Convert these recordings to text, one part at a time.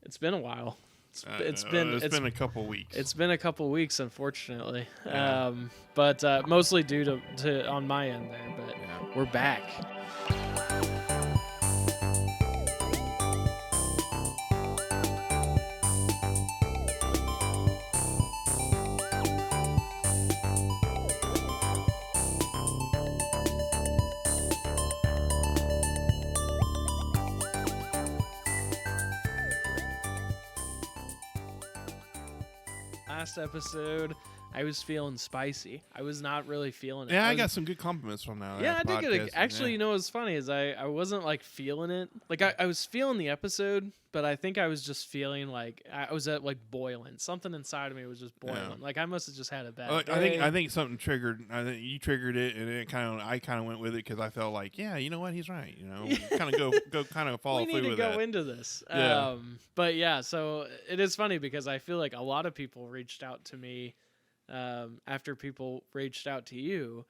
It's been a while. It's been a couple weeks. It's been a couple weeks, unfortunately. Yeah. But mostly due to on my end there. But Yeah. we're back. Last episode, I was feeling spicy. I was not really feeling it. Yeah, I got some good compliments from that. Yeah, I did get podcast, actually, yeah. you know what's funny is I wasn't like feeling it. Like I was feeling the episode, but I think I was just feeling like I was at like boiling. Something inside of me was just boiling. Yeah. Like I must have just had a bad day. I think something triggered. I think you triggered it, and I kind of went with it because I felt like, yeah, you know what, he's right. You know, kind of go kind of follow through with that. We need to go into this. Yeah. But yeah, so it is funny because I feel like a lot of people reached out to me after people reached out to you.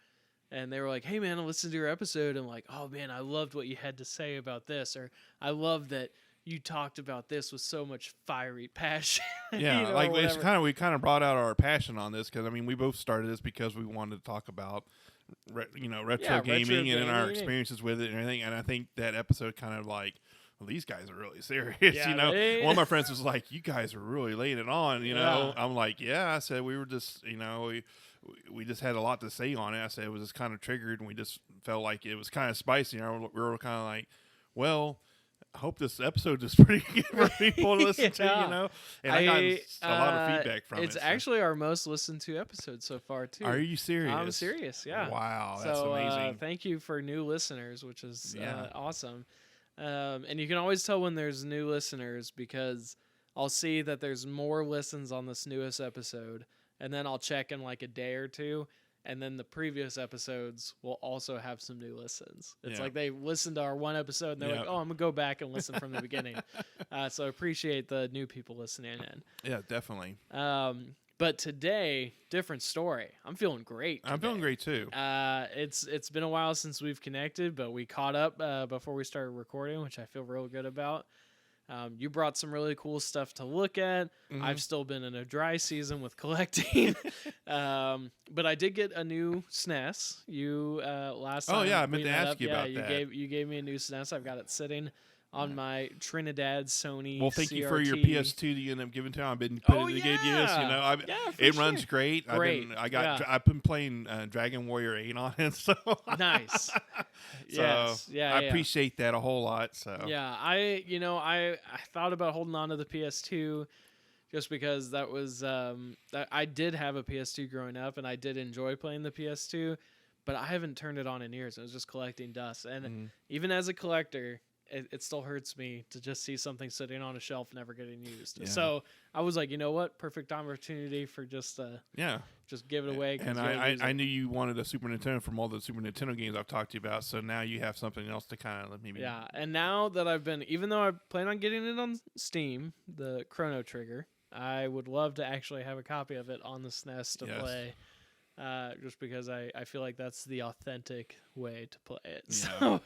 And they were like, hey, man, I listened to your episode. And like, oh, man, I loved what you had to say about this. Or I love that you talked about this with so much fiery passion. Yeah, you know, like whatever. we kind of brought out our passion on this because I mean we both started this because we wanted to talk about retro gaming and our experiences with it and everything. And I think that episode kind of like, well, these guys are really serious. Yeah, you know, one of my friends was like, you guys are really laying it on. You know, Yeah. I'm like, yeah. I said we were just we just had a lot to say on it. I said it was just kind of triggered, and we just felt like it was kind of spicy. We were kind of like, well, I hope this episode is pretty good for people to listen to, you know. And I got a lot of feedback from it. It's actually our most listened to episode so far, too. Are you serious? I'm serious, yeah. Wow, that's amazing. Thank you for new listeners, which is awesome. And you can always tell when there's new listeners because I'll see that there's more listens on this newest episode. And then I'll check in like a day or two, and then the previous episodes will also have some new listens. It's like they listened to our one episode, and they're like, oh, I'm going to go back and listen from the beginning. So I appreciate the new people listening in. Yeah, definitely. But today, different story. I'm feeling great today. I'm feeling great, too. It's been a while since we've connected, but we caught up before we started recording, which I feel real good about. You brought some really cool stuff to look at. Mm-hmm. I've still been in a dry season with collecting. But I did get a new SNES. You last time. Oh, yeah, I meant to ask you about that. You gave me a new SNES. I've got it sitting on my Trinidad Sony. Well, thank CRT. you for your PS2 that you ended up giving to. I've been putting it together. Yes, you know, it runs great. I've been playing Dragon Warrior 8 on it, so nice. So I appreciate that a whole lot. So yeah, I thought about holding on to the PS2 just because that was I did have a PS2 growing up and I did enjoy playing the PS2, but I haven't turned it on in years. It was just collecting dust, and even as a collector, it still hurts me to just see something sitting on a shelf never getting used. Yeah. So I was like, you know what? Perfect opportunity for just give it away. And I knew you wanted a Super Nintendo from all the Super Nintendo games I've talked to you about. So now you have something else to kind of maybe. Yeah, and now that even though I plan on getting it on Steam, the Chrono Trigger, I would love to actually have a copy of it on the SNES to play. Just because I feel like that's the authentic way to play it. Yeah.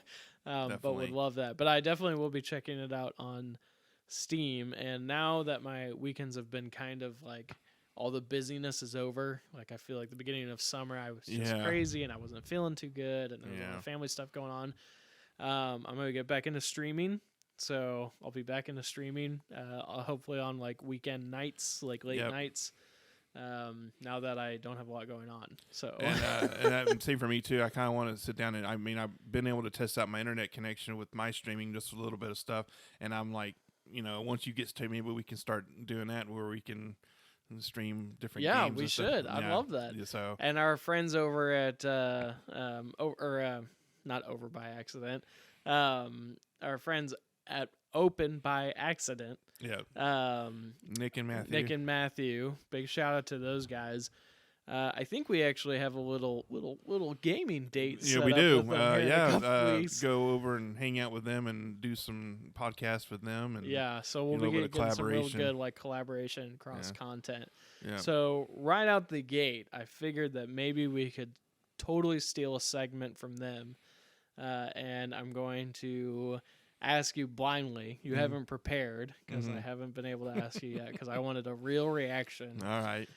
So, but would love that. But I definitely will be checking it out on Steam. And now that my weekends have been kind of like all the busyness is over, like I feel like the beginning of summer I was just crazy and I wasn't feeling too good and there was a lot of family stuff going on. I'm going to get back into streaming. So I'll be back into streaming, hopefully on like weekend nights, like late nights. Now that I don't have a lot going on, so and same for me too. I kind of want to sit down and I've been able to test out my internet connection with my streaming, just a little bit of stuff. And I'm like, once you get to maybe we can start doing that where we can stream different games. Yeah, we should. I love that. So and our friends over at not over by accident, our friends at Open by Accident. Yeah. Nick and Matthew. Big shout out to those guys. I think we actually have a little gaming date. Yeah, we do. Go over and hang out with them and do some podcasts with them. And so we'll be getting some real good like collaboration cross content. Yeah. So right out the gate, I figured that maybe we could totally steal a segment from them, and I'm going to ask you blindly. You haven't prepared because I haven't been able to ask you yet because I wanted a real reaction. All right.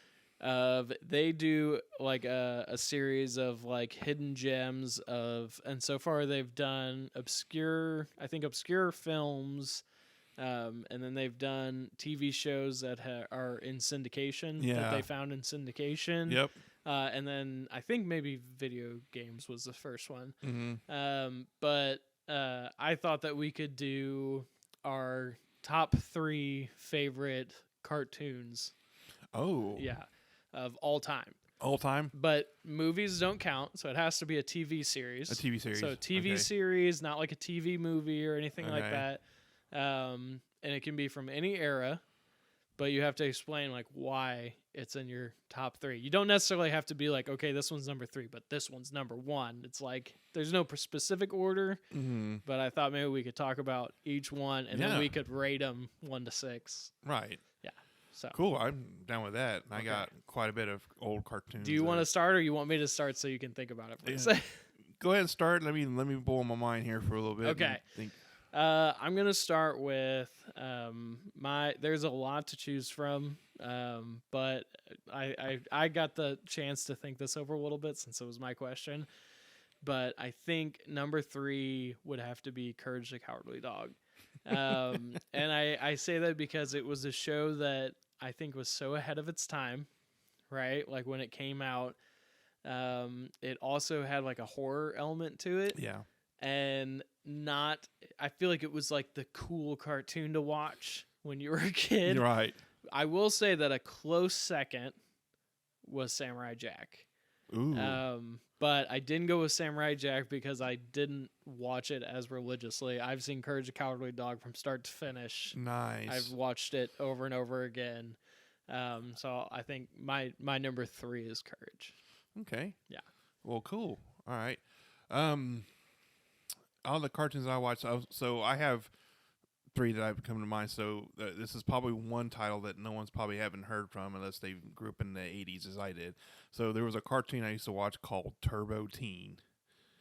They do like a series of like hidden gems and so far they've done obscure films, and then they've done TV shows that are in syndication that they found in syndication. Yep. And then I think maybe video games was the first one. Mm-hmm. But I thought that we could do our top 3 favorite cartoons. Oh. Yeah. Of all time. All time? But movies don't count, so it has to be a TV series. A TV series. So TV series, not like a TV movie or anything like that. And it can be from any era, but you have to explain like why it's in your top 3. You don't necessarily have to be like, okay, this one's number 3, but this one's number 1. It's like there's no specific order, but I thought maybe we could talk about each one and then we could rate them 1 to 6. Right. Yeah. So cool. I'm down with that. I got quite a bit of old cartoons. Do you want to start, or you want me to start so you can think about it, please? Go ahead and start. Let me boil my mind here for a little bit. Okay. I'm gonna start with there's a lot to choose from, but I got the chance to think this over a little bit since it was my question. But I think number 3 would have to be Courage the Cowardly Dog. And I say that because it was a show that I think was so ahead of its time, right? Like when it came out, it also had like a horror element to it. Yeah. And I feel like it was like the cool cartoon to watch when you were a kid. You're right. I will say that a close second was Samurai Jack. Ooh. But I didn't go with Samurai Jack because I didn't watch it as religiously. I've seen Courage the Cowardly Dog from start to finish. Nice. I've watched it over and over again. So I think my number 3 is Courage. Okay. Yeah. Well, cool. All right. All the cartoons I watch, so I have 3 that have come to mind. So this is probably one title that no one's probably haven't heard from unless they grew up in the 80s as I did. So there was a cartoon I used to watch called Turbo Teen.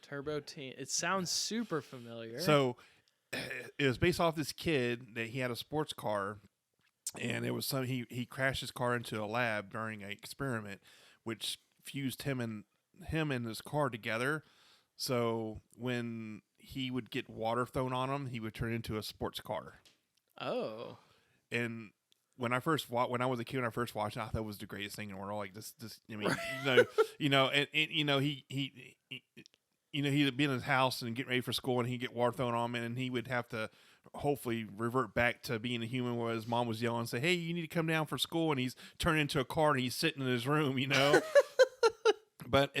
Turbo Teen. It sounds super familiar. So it was based off this kid that he had a sports car, and it was he crashed his car into a lab during an experiment, which fused him and his car together. So when he would get water thrown on him, he would turn into a sports car. Oh. And when I was a kid, when I first watched it, I thought it was the greatest thing in the world. Like this, I mean, he'd be in his house and get ready for school, and he'd get water thrown on him, and he would have to hopefully revert back to being a human where his mom was yelling and say, "Hey, you need to come down for school," and he's turned into a car and he's sitting in his room, But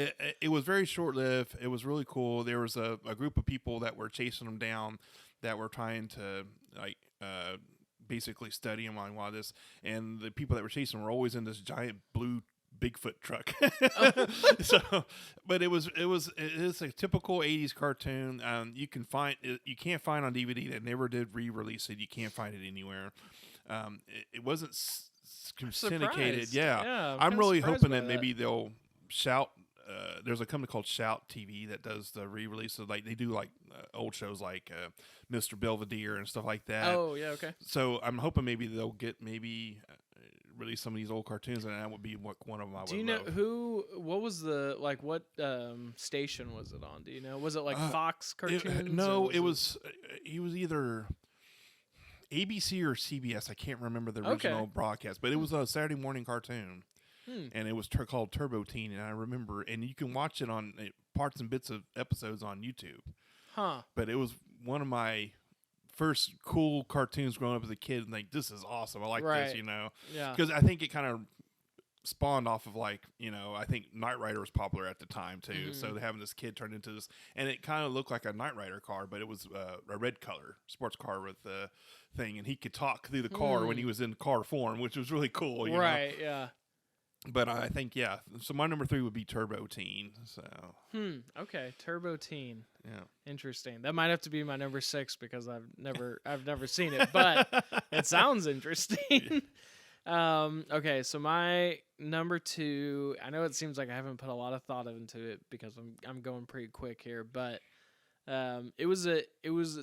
it was very short-lived. It was really cool. There was a group of people that were chasing him down that were trying to basically study him on why this, and the people that were chasing him were always in this giant blue Bigfoot truck. So, but it is a typical 80s cartoon. You can't find on DVD. They never did re-release it. You can't find it anywhere. It wasn't syndicated. Yeah, I'm really hoping that maybe they'll Shout. There's a company called Shout TV that does the re-release of they do old shows like Mr. Belvedere and stuff like that. Oh yeah, okay. So I'm hoping maybe they'll release some of these old cartoons, and that would be one of them I would love. Do you know what was the what station was it on? Do you know? Was it Fox cartoons? No, it was either ABC or CBS. I can't remember the original broadcast, but it was a Saturday morning cartoon. And it was called Turbo Teen, and I remember, and you can watch it on parts and bits of episodes on YouTube. Huh. But it was one of my first cool cartoons growing up as a kid, and this is awesome. I like this, Yeah. Because I think it kind of spawned off of I think Knight Rider was popular at the time too. Mm-hmm. So having this kid turn into this, and it kind of looked like a Knight Rider car, but it was a red color sports car with the thing, and he could talk through the car when he was in car form, which was really cool. You know? Yeah. But I think, so my number 3 would be Turbo Teen. So. Okay, Turbo Teen. Yeah. Interesting. That might have to be my number 6 because I've never seen it, but it sounds interesting. Okay, so my number 2. I know it seems like I haven't put a lot of thought into it because I'm going pretty quick here, but It was a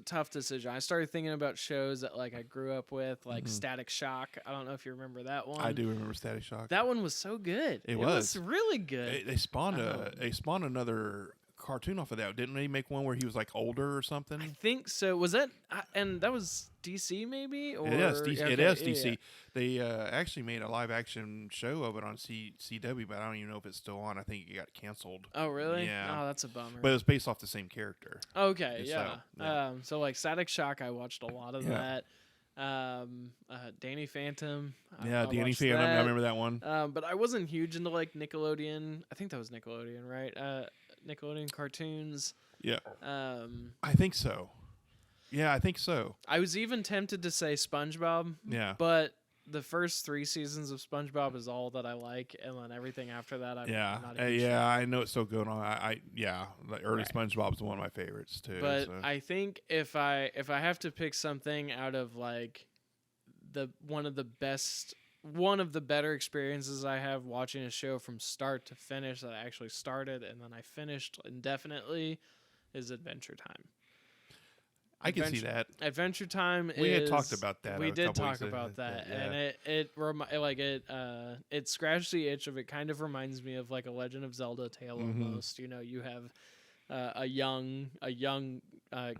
tough decision. I started thinking about shows that like I grew up with, like Static Shock. I don't know if you remember that one. I do remember Static Shock. That one was so good. It was really good. They spawned another cartoon off of that. Didn't they make one where he was like older or something? I think so. Was that and that was DC maybe? Or it is DC. It is DC. Yeah. They actually made a live action show of it on CW, but I don't even know if it's still on. I think it got canceled. Oh really? Yeah. Oh, that's a bummer. But it was based off the same character. Okay, So, yeah. yeah. So like Static Shock, I watched a lot of that. Danny Phantom. Danny Phantom. I remember that one. But I wasn't huge into like Nickelodeon. I think that was Nickelodeon, right? Nickelodeon cartoons. Yeah. I think so. Yeah, I think so. I was even tempted to say SpongeBob. Yeah. But the first 3 seasons of SpongeBob is all that I like, and then everything after that, I'm not a huge fan. I know it's still going on. The early SpongeBob's one of my favorites too. But I think if I have to pick something out of like one of the better experiences I have watching a show from start to finish that I actually started and then I finished indefinitely is Adventure Time. I can see that. Adventure Time we had talked about that. We did talk about that, and it scratched the itch of it. Kind of reminds me of like a Legend of Zelda tale almost. You know, you have a young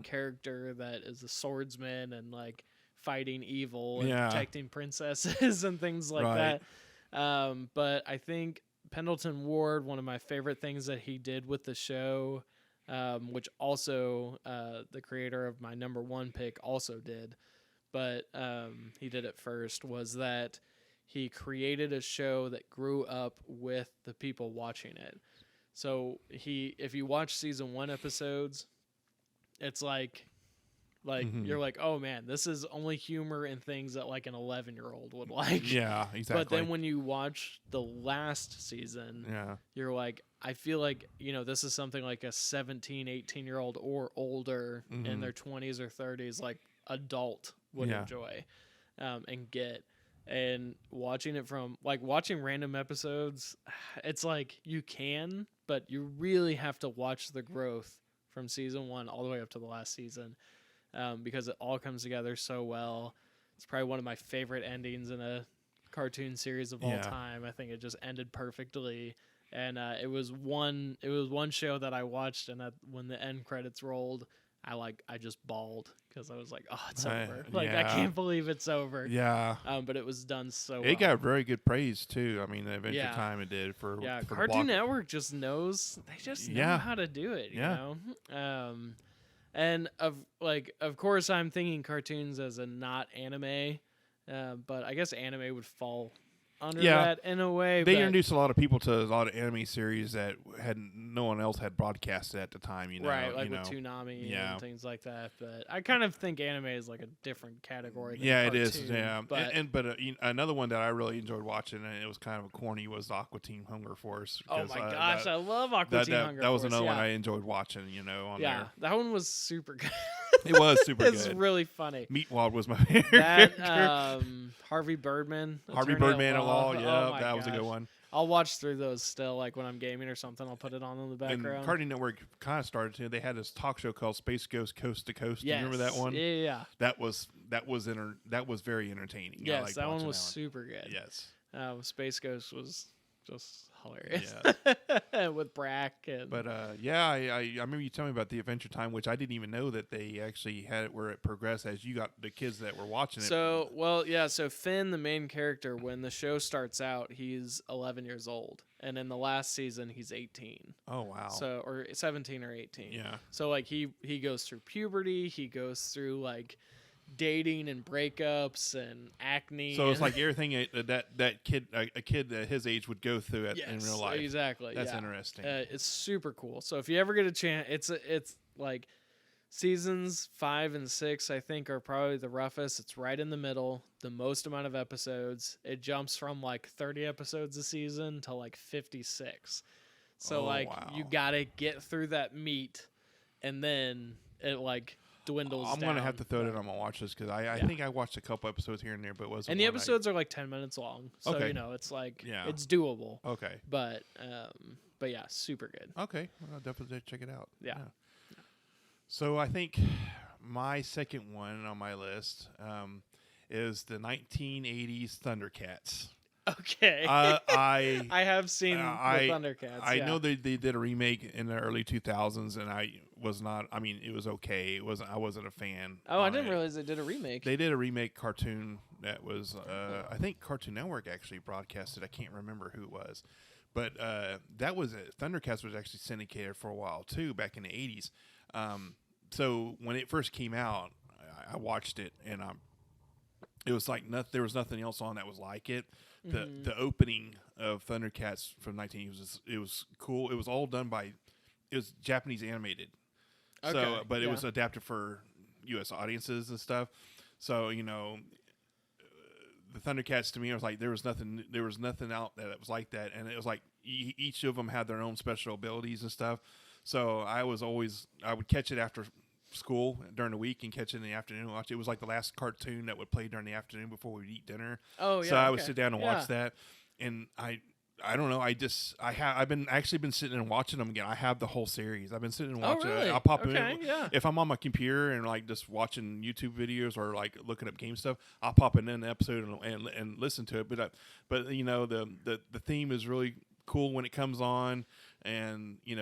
character that is a swordsman and like fighting evil and protecting princesses and things like that. But I think Pendleton Ward, one of my favorite things that he did with the show. Which also the creator of my number 1 pick also did, but he did it first, was that he created a show that grew up with the people watching it. So if you watch season 1 episodes, it's like you're like, oh man, this is only humor and things that like an 11-year-old would like. Yeah, exactly. But then when you watch the last season, you're like, I feel like, you know, this is something like a 17, 18-year-old or older in their 20s or 30s, like adult would enjoy and get. And watching it from, like watching random episodes, it's like you can, but you really have to watch the growth from season 1 all the way up to the last season. Because it all comes together so well. It's probably one of my favorite endings in a cartoon series of all time. I think it just ended perfectly, and it was one show that I watched, and when the end credits rolled, I just bawled because I was like, oh, it's over. Like I can't believe it's over. Yeah. But it was done so well. It got very good praise too. I mean, the Adventure Time it did for Cartoon Network just knows. They just know how to do it. You know. And of course, I'm thinking cartoons as a not anime, but I guess anime would fall under that in a way. They introduced a lot of people to a lot of anime series that no one else had broadcasted at the time. You know, right? Like with Toonami and things like that. But I kind of think anime is like a different category. Than it cartoon, is. Yeah, but another one that I really enjoyed watching, and it was kind of corny, was Aqua Teen Hunger Force. Oh my gosh, I love Aqua Teen Hunger Force. That was another one I enjoyed watching. You know, on there. That one was super good. It was super good. It's really funny. Meatwad was my favorite. Harvey Birdman. Harvey Birdman at Law. Yeah, that was a good one. I'll watch through those still, like when I'm gaming or something. I'll put it on in the background. And Cartoon Network kind of started to. They had this talk show called Space Ghost Coast to Coast. Yes. Do you remember that one? Yeah. That was very entertaining. Yes, that one was super good. Yes. Space Ghost was just hilarious. Yeah. With Brack and. But I remember you telling me about the Adventure Time, which I didn't even know that they actually had it where it progressed as you got the kids that were watching it. So Finn, the main character, when the show starts out, he's 11 years old, and in the last season he's 18. Oh wow. So or 17 or 18. Yeah. So like he goes through puberty, he goes through like dating and breakups and acne. So it's like everything that kid, a kid at his age would go through in real life. Exactly. That's interesting. It's super cool. So if you ever get a chance, it's like seasons 5 and 6, I think, are probably the roughest. It's right in the middle, the most amount of episodes. It jumps from like 30 episodes a season to like 56. So you gotta get through that meat, and then it like dwindles I'm down. gonna have to throw it on my watch list because I think I watched a couple episodes here and there, but it wasn't. And the episodes are like 10 minutes long, so you know it's like it's doable. Okay. But yeah, super good. Okay, well, I'll definitely check it out. Yeah. So I think my second one on my list is the 1980s Thundercats. Okay. I I have seen the Thundercats. I know they did a remake in the early 2000s, and I was not. I mean, it was okay. I wasn't a fan. Oh, I didn't realize they did a remake. They did a remake cartoon that was I think Cartoon Network actually broadcasted. I can't remember who it was, but that was it. Thundercats was actually syndicated for a while too, back in the 80s. So when it first came out, I watched it, and it was like there was nothing else on that was like it. The opening of Thundercats from 1980 it was cool. It was all done by it was Japanese animated, so but it was adapted for U.S. audiences and stuff. So the Thundercats to me, I was like there was nothing out that was like that, and it was like each of them had their own special abilities and stuff. So I would catch it after school during the week and catch it in the afternoon and watch it. It was like the last cartoon that would play during the afternoon before we'd eat dinner. Oh yeah. So I would sit down and watch that, and I don't know. I've been sitting and watching them again. I have the whole series. I've been sitting and watching really? it. I'll pop in if I'm on my computer and like just watching YouTube videos or like looking up game stuff. I'll pop in an episode and listen to it. But the theme is really cool when it comes on, and you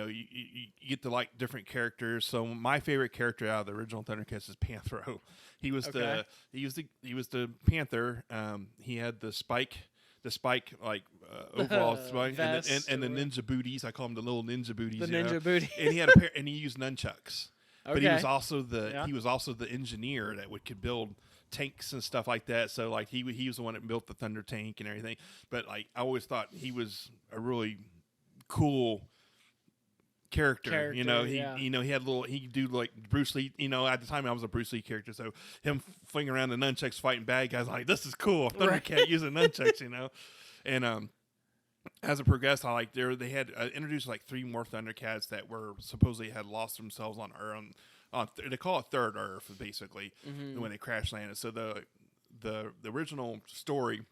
get to like different characters. So my favorite character out of the original Thundercats is Panthro. He was the Panther. He had the spike like overall spike and the ninja booties. I call them the little ninja booties. The ninja booty. And he had and he used nunchucks. Okay. But he was also the engineer that could build tanks and stuff like that. So like he was the one that built the Thunder Tank and everything. But like I always thought he was a really cool character. He had he could do like Bruce Lee. At the time I was a Bruce Lee character, so him flinging around the nunchucks fighting bad guys, like this is cool. Thundercat using nunchucks, and as it progressed, they had introduced like 3 more Thundercats that were supposedly had lost themselves on Earth. They call it Third Earth, basically, when they crash landed. So the original story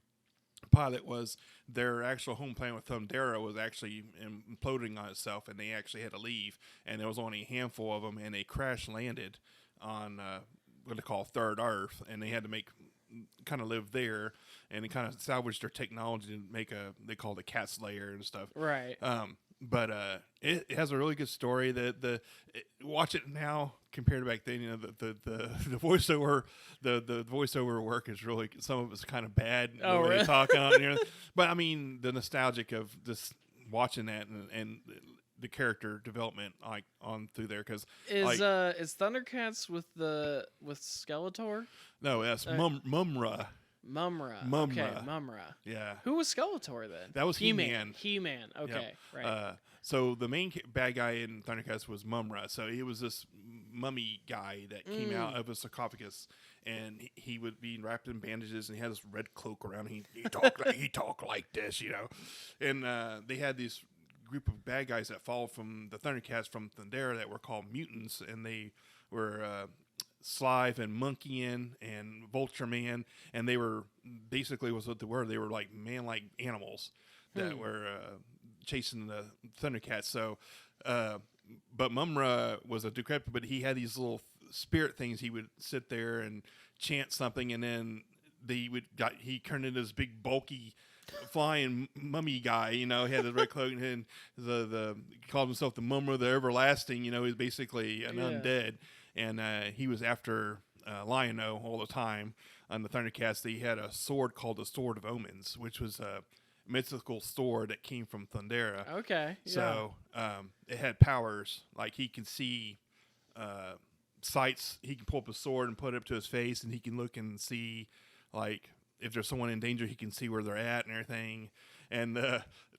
pilot was their actual home planet with Thundera was actually imploding on itself, and they actually had to leave. And there was only a handful of them, and they crash landed on what they call Third Earth, and they had to kind of live there, and they kind of salvaged their technology to make they call it a cat slayer and stuff. Right. But it has a really good story. Watch it now compared to back then. The voiceover, the voiceover work is really, some of it's kind of bad. Oh, really? They talk on, but I mean the nostalgic of just watching that and the character development like on through there, because is Thundercats with Skeletor? No, that's Mumra. Mumra. Okay, Mumra. Yeah. Who was Skeletor then? That was He-Man. He-Man. Okay, right. So the main bad guy in Thundercats was Mumra. So he was this mummy guy that came out of a sarcophagus, and he would be wrapped in bandages, and he had this red cloak around. He talked like this, And they had this group of bad guys that followed from the Thundercats from Thundera that were called mutants, and they were Slive and Monkey-Man and Vulture Man, and they were basically was what they were. They were like man-like animals that were chasing the Thundercats. So, but Mumra was a decrepit, but he had these little spirit things. He would sit there and chant something, and then he turned into this big bulky flying mummy guy. He had the red cloak, and he called himself the Mumra, the Everlasting. He was basically an undead. And he was after Lion-O all the time on the Thundercats. He had a sword called the Sword of Omens, which was a mythical sword that came from Thundera. Okay. So it had powers, like he can see sights. He can pull up a sword and put it up to his face, and he can look and see, like, if there's someone in danger, he can see where they're at and everything. And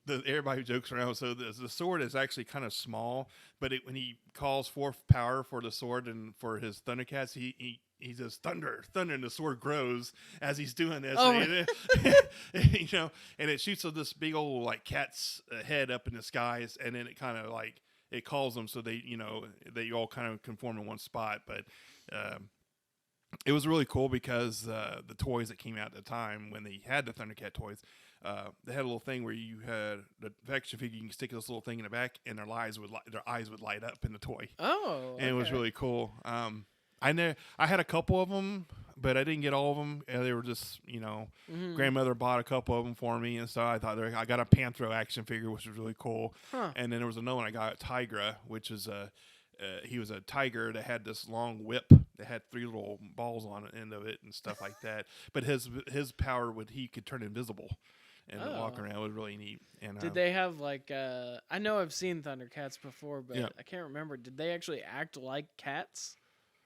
everybody jokes around. So the sword is actually kind of small, but when he calls forth power for the sword and for his Thundercats, he says thunder, and the sword grows as he's doing this. Oh. And it shoots this big old like cat's head up in the skies, and then it kind of like it calls them, so they all kind of conform in one spot. But it was really cool because the toys that came out at the time when they had the Thundercat toys, they had a little thing where you had the action figure. You can stick this little thing in the back, and their eyes would light up in the toy. Oh, and it was really cool. I had a couple of them, but I didn't get all of them. They were just, grandmother bought a couple of them for me, and so I thought I got a Panthro action figure, which was really cool. Huh. And then there was another one I got, Tigra, which is he was a tiger that had this long whip that had 3 little balls on the end of it and stuff like that. But his power he could turn invisible and walk around. It was really neat. And did they have like I know I've seen Thundercats before, but I can't remember. Did they actually act like cats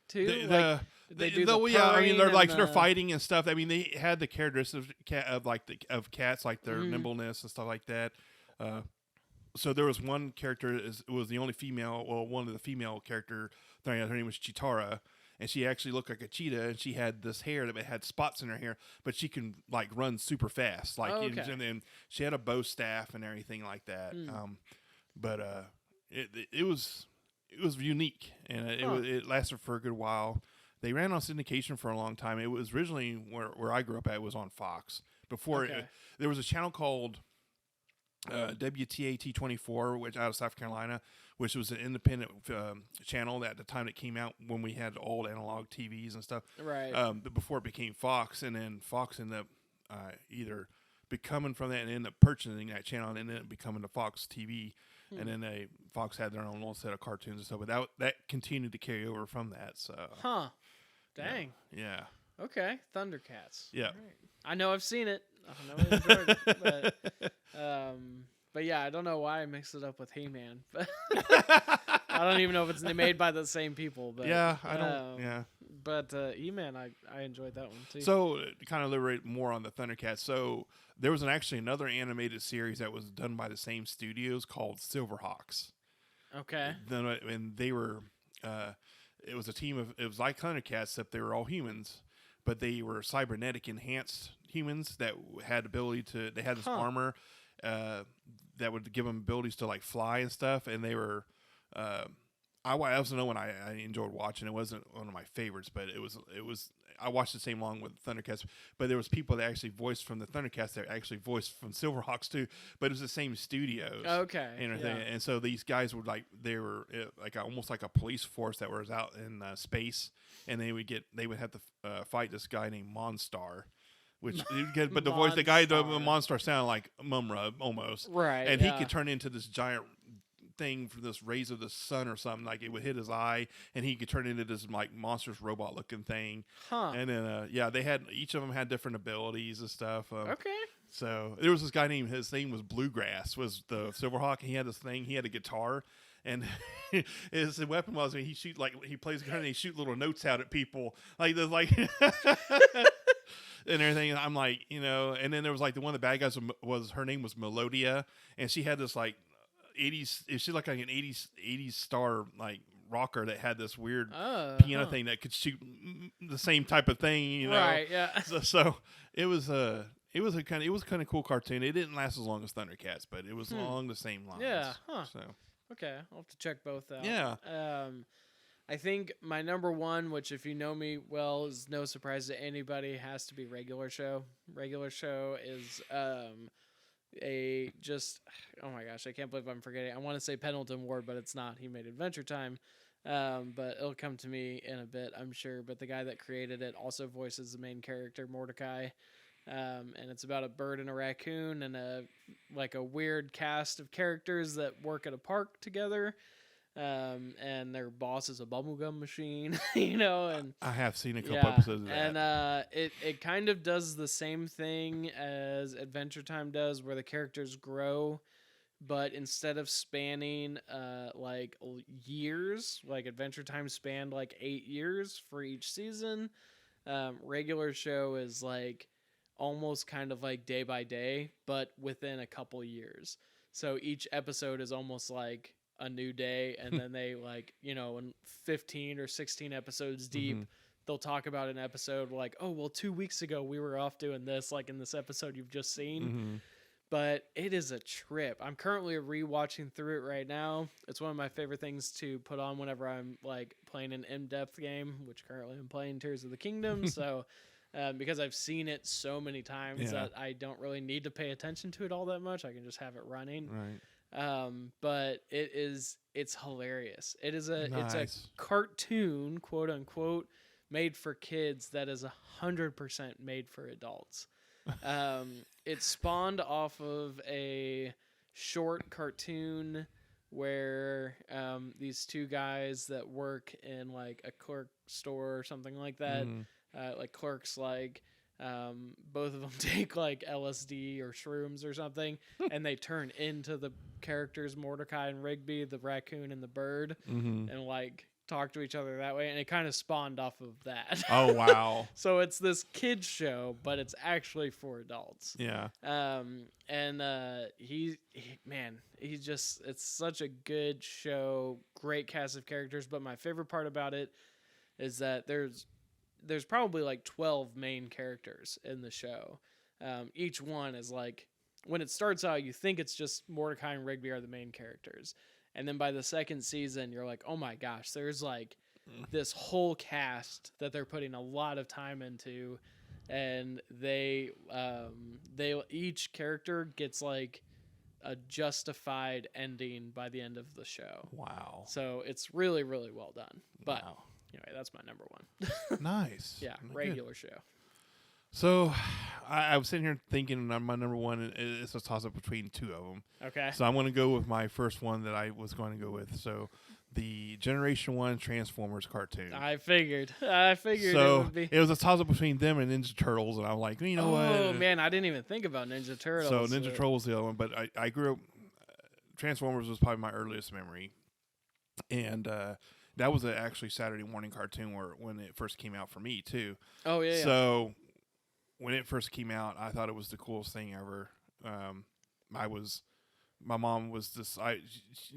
too? They do I mean, they're fighting and stuff. I mean, they had the characteristics of cats, like their nimbleness and stuff like that. So there was one character, it was the only female, one of the female character. Her name was Chitara, and she actually looked like a cheetah, and she had this hair that had spots in her hair, but she can like run super fast, and then she had a bow staff and everything like that. But it was unique, and it lasted for a good while. They ran on syndication for a long time. It was originally where I grew up at. It was on Fox before. There was a channel called WTAT 24, which out of South Carolina, which was an independent channel at the time it came out when we had old analog TVs and stuff. Right. Before it became Fox, and then Fox ended up either becoming from that and ended up purchasing that channel and ended up becoming the Fox TV. And then Fox had their own little set of cartoons and stuff, but that continued to carry over from that. So. Dang. Yeah. Okay. Thundercats. Yeah. Right. I know I've seen it. I know I enjoyed it, but yeah, I don't know why I mixed it up with He-Man. But I don't even know if it's made by the same people. But yeah, I don't. Yeah. But He-Man, I enjoyed that one too. So to kind of elaborate more on the Thundercats, so there was actually another animated series that was done by the same studios called Silverhawks. Okay. And they were, it was a team of, it was like Thundercats, except they were all humans, but they were cybernetic enhanced humans that had they had this armor that would give them abilities to like fly and stuff, and they were I also know when I enjoyed watching. It wasn't one of my favorites, but it was I watched the same long with Thundercats, but there was people that actually voiced from the Thundercats that actually voiced from Silverhawks too, but it was the same studios. Okay. And everything. Yeah. And so these guys were they were like almost like a police force that was out in space, and they would have to fight this guy named Monstar. But the voice, the Monstar sounded like Mumra almost. Right. And he could turn into this giant thing for this rays of the sun or something, like it would hit his eye and he could turn into this like monstrous robot looking thing. And then they had, each of them had different abilities and stuff. Okay. So there was this guy named, his name was Bluegrass, was the Silverhawk, and he had this thing, he had a guitar, and his weapon was, he plays guitar and he shoot little notes out at people like and everything. And I'm like, and then there was like the one of the bad guys was, her name was Melodia, and she had this like 80s, she looked like an 80s star like rocker that had this weird piano thing that could shoot the same type of thing, Right, yeah. So it was kind of cool cartoon. It didn't last as long as Thundercats, but it was along the same lines. Yeah. So okay, I'll have to check both out. Yeah. I think my number one, which if you know me well, is no surprise to anybody, has to be Regular Show. Regular Show is oh my gosh, I can't believe I'm forgetting. I want to say Pendleton Ward, but it's not. He made Adventure Time, but it'll come to me in a bit, I'm sure. But the guy that created it also voices the main character, Mordecai, and it's about a bird and a raccoon and a weird cast of characters that work at a park together. And their boss is a bubblegum machine, and I have seen a couple episodes of that. And it kind of does the same thing as Adventure Time does, where the characters grow, but instead of spanning like years, like Adventure Time spanned like 8 years for each season, Regular Show is like almost kind of like day by day, but within a couple years. So each episode is almost like a new day, and then they in 15 or 16 episodes deep, they'll talk about an episode like, 2 weeks ago we were off doing this, like in this episode you've just seen. but it is a trip. I'm currently rewatching through it right now. It's one of my favorite things to put on whenever I'm like playing an in-depth game, which currently I'm playing Tears of the Kingdom. So, because I've seen it so many times that I don't really need to pay attention to it all that much. I can just have it running. Right. But it's hilarious. It's a cartoon, quote unquote, made for kids that is 100% made for adults. It spawned off of a short cartoon where these two guys that work in like a clerk store or something like that, like clerks, like both of them take like LSD or shrooms or something, and they turn into the characters Mordecai and Rigby, the raccoon and the bird, and like talk to each other that way, and it kind of spawned off of that. Oh wow. So it's this kids show, but it's actually for adults. Yeah. He's just, it's such a good show, great cast of characters, but my favorite part about it is that there's probably like 12 main characters in the show. Each one is like, when it starts out, you think it's just Mordecai and Rigby are the main characters. And then by the second season, you're like, oh my gosh, there's like this whole cast that they're putting a lot of time into. And they each character gets like a justified ending by the end of the show. Wow. So it's really, really well done. But anyway, that's my number one. Nice. Yeah, regular show. So I was sitting here thinking my number one is a toss-up between two of them. Okay. So I'm going to go with my first one that I was going to go with. So the Generation 1 Transformers cartoon. I figured so it would be. It was a toss-up between them and Ninja Turtles, and I'm like, you know what? Oh, man, I didn't even think about Ninja Turtles. So Ninja Turtles the other one, but I grew up, Transformers was probably my earliest memory. And that was actually Saturday morning cartoon when it first came out for me, too. Oh, yeah. So when it first came out, I thought it was the coolest thing ever. My mom was just,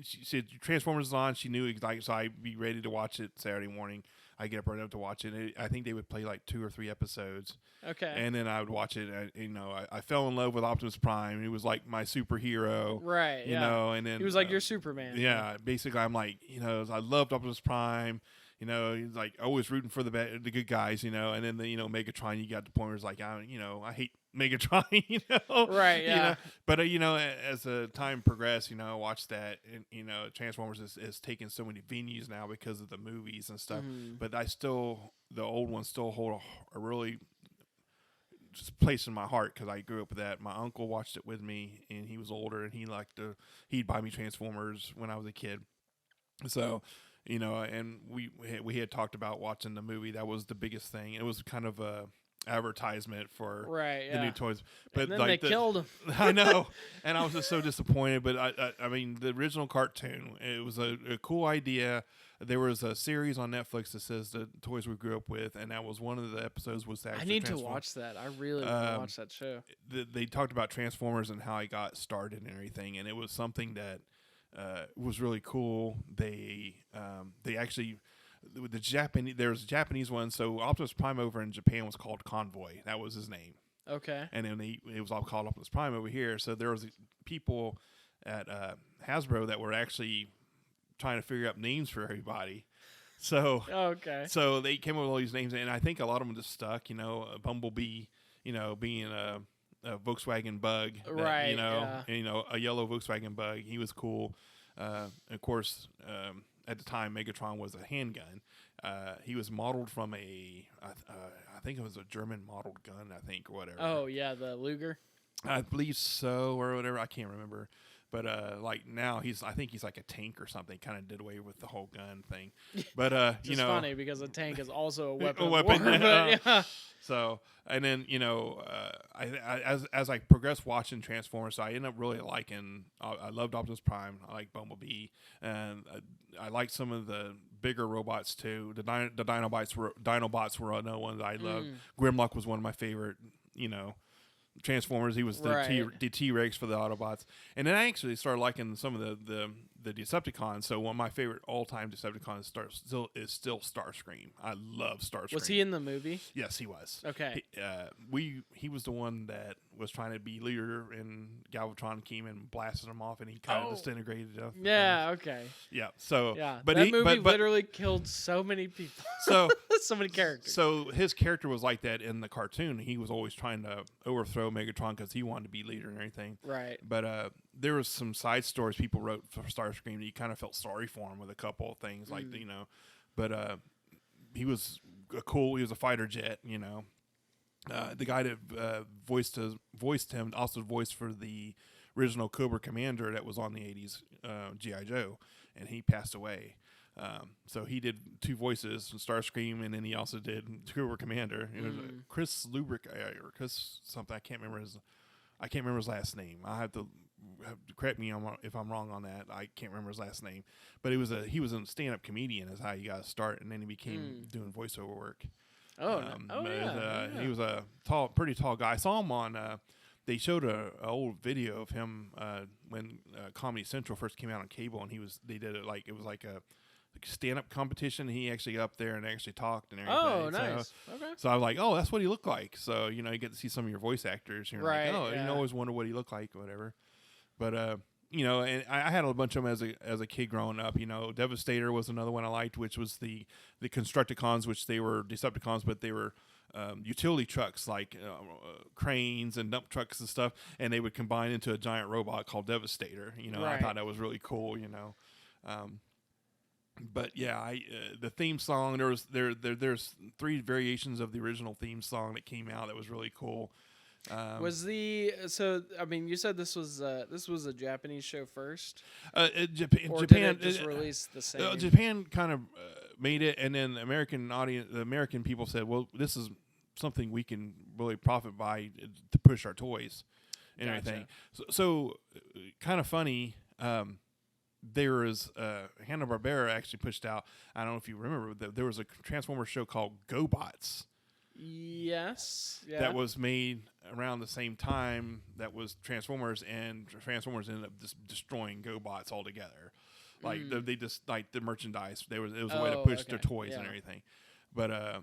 she said Transformers is on. She knew, so I'd be ready to watch it Saturday morning. I get up right up to watch it. I think they would play like 2 or 3 episodes. Okay. And then I would watch it. And, I fell in love with Optimus Prime. He was like my superhero. Right. You know, and then he was like your Superman. Yeah. Basically, I'm like, I loved Optimus Prime. He's like always rooting for the good guys, and then Megatron, you got the point where it's like, I hate Megatron, Right, yeah. But, as the time progressed, I watched that, and, Transformers is taking so many venues now because of the movies and stuff. But the old ones still hold a really just place in my heart because I grew up with that. My uncle watched it with me, and he was older, and he'd buy me Transformers when I was a kid. So, and we had talked about watching the movie. That was the biggest thing. It was kind of a advertisement for the new toys. But and then they killed him. I know, and I was just so disappointed. But I mean, the original cartoon, it was a cool idea. There was a series on Netflix that says the toys we grew up with, and that was one of the episodes was actually. I need to watch that. I really want to watch that show. They talked about Transformers and how I got started and everything, and it was something that. Was really cool. They actually with the Japanese. There's a Japanese one. So Optimus Prime over in Japan was called Convoy. That was his name. Okay. And then it was all called Optimus Prime over here. So there was people at Hasbro that were actually trying to figure out names for everybody. So okay. So they came up with all these names, and I think a lot of them just stuck. Bumblebee. Being a Volkswagen Bug, right? And, a yellow Volkswagen Bug. He was cool. Of course, at the time, Megatron was a handgun. He was modeled from I think it was a German modeled gun. I think or whatever. Oh yeah, the Luger. I believe so, or whatever. I can't remember. But like now I think he's like a tank or something. Kind of did away with the whole gun thing. But it's funny because a tank is also a weapon. A weapon. Of war, but, yeah. So and then as I progressed watching Transformers, I ended up really liking. I loved Optimus Prime. I like Bumblebee, and I liked some of the bigger robots too. The Dinobots were another one that I loved. Grimlock was one of my favorite. Transformers. He was the T-Rex for the Autobots, and then I actually started liking some of the Decepticons. So one of my favorite all-time Decepticons is still Starscream. I love Starscream. Was he in the movie? Yes, he was. Okay. He was the one that was trying to be leader, and Galvatron came and blasted him off, and he kind of disintegrated. Okay. Yeah. So but that movie literally killed so many people. So so many characters. So his character was like that in the cartoon. He was always trying to overthrow Megatron because he wanted to be leader and everything. Right. But there was some side stories people wrote for Starscream that you kind of felt sorry for him with a couple of things, like But he was he was a fighter jet, The guy that voiced him also voiced for the original Cobra Commander that was on the 80s G.I. Joe, and he passed away. So he did 2 voices in Starscream, and then he also did Cobra Commander. It was Chris Lubrick or Chris something. I can't remember his last name. I have to correct me if I'm wrong on that. I can't remember his last name, but he was a stand-up comedian is how he got to start, and then he became doing voiceover work. He was a pretty tall guy. I saw him on. They showed a old video of him when Comedy Central first came out on cable, and they did it like it was like a stand-up competition. He actually got up there and actually talked and everything. Oh, nice. Okay. So I was like, oh, that's what he looked like. So you get to see some of your voice actors. And you're like, oh, you always wonder what he looked like or whatever. But and I had a bunch of them as a kid growing up. Devastator was another one I liked, which was the Constructicons, which they were Decepticons, but they were utility trucks like cranes and dump trucks and stuff, and they would combine into a giant robot called Devastator. I thought that was really cool. But yeah, the theme song there's 3 variations of the original theme song that came out that was really cool. You said this was a Japanese show first? Japan just released the same? Japan kind of made it, and then the American people said, well, this is something we can really profit by to push our toys and everything. So kind of funny. There is Hanna-Barbera actually pushed out. I don't know if you remember, there was a Transformers show called GoBots. Yes. Yeah. That was made around the same time that was Transformers, and Transformers ended up just destroying GoBots altogether. Like they just like the merchandise. It was a way to push their toys and everything. But I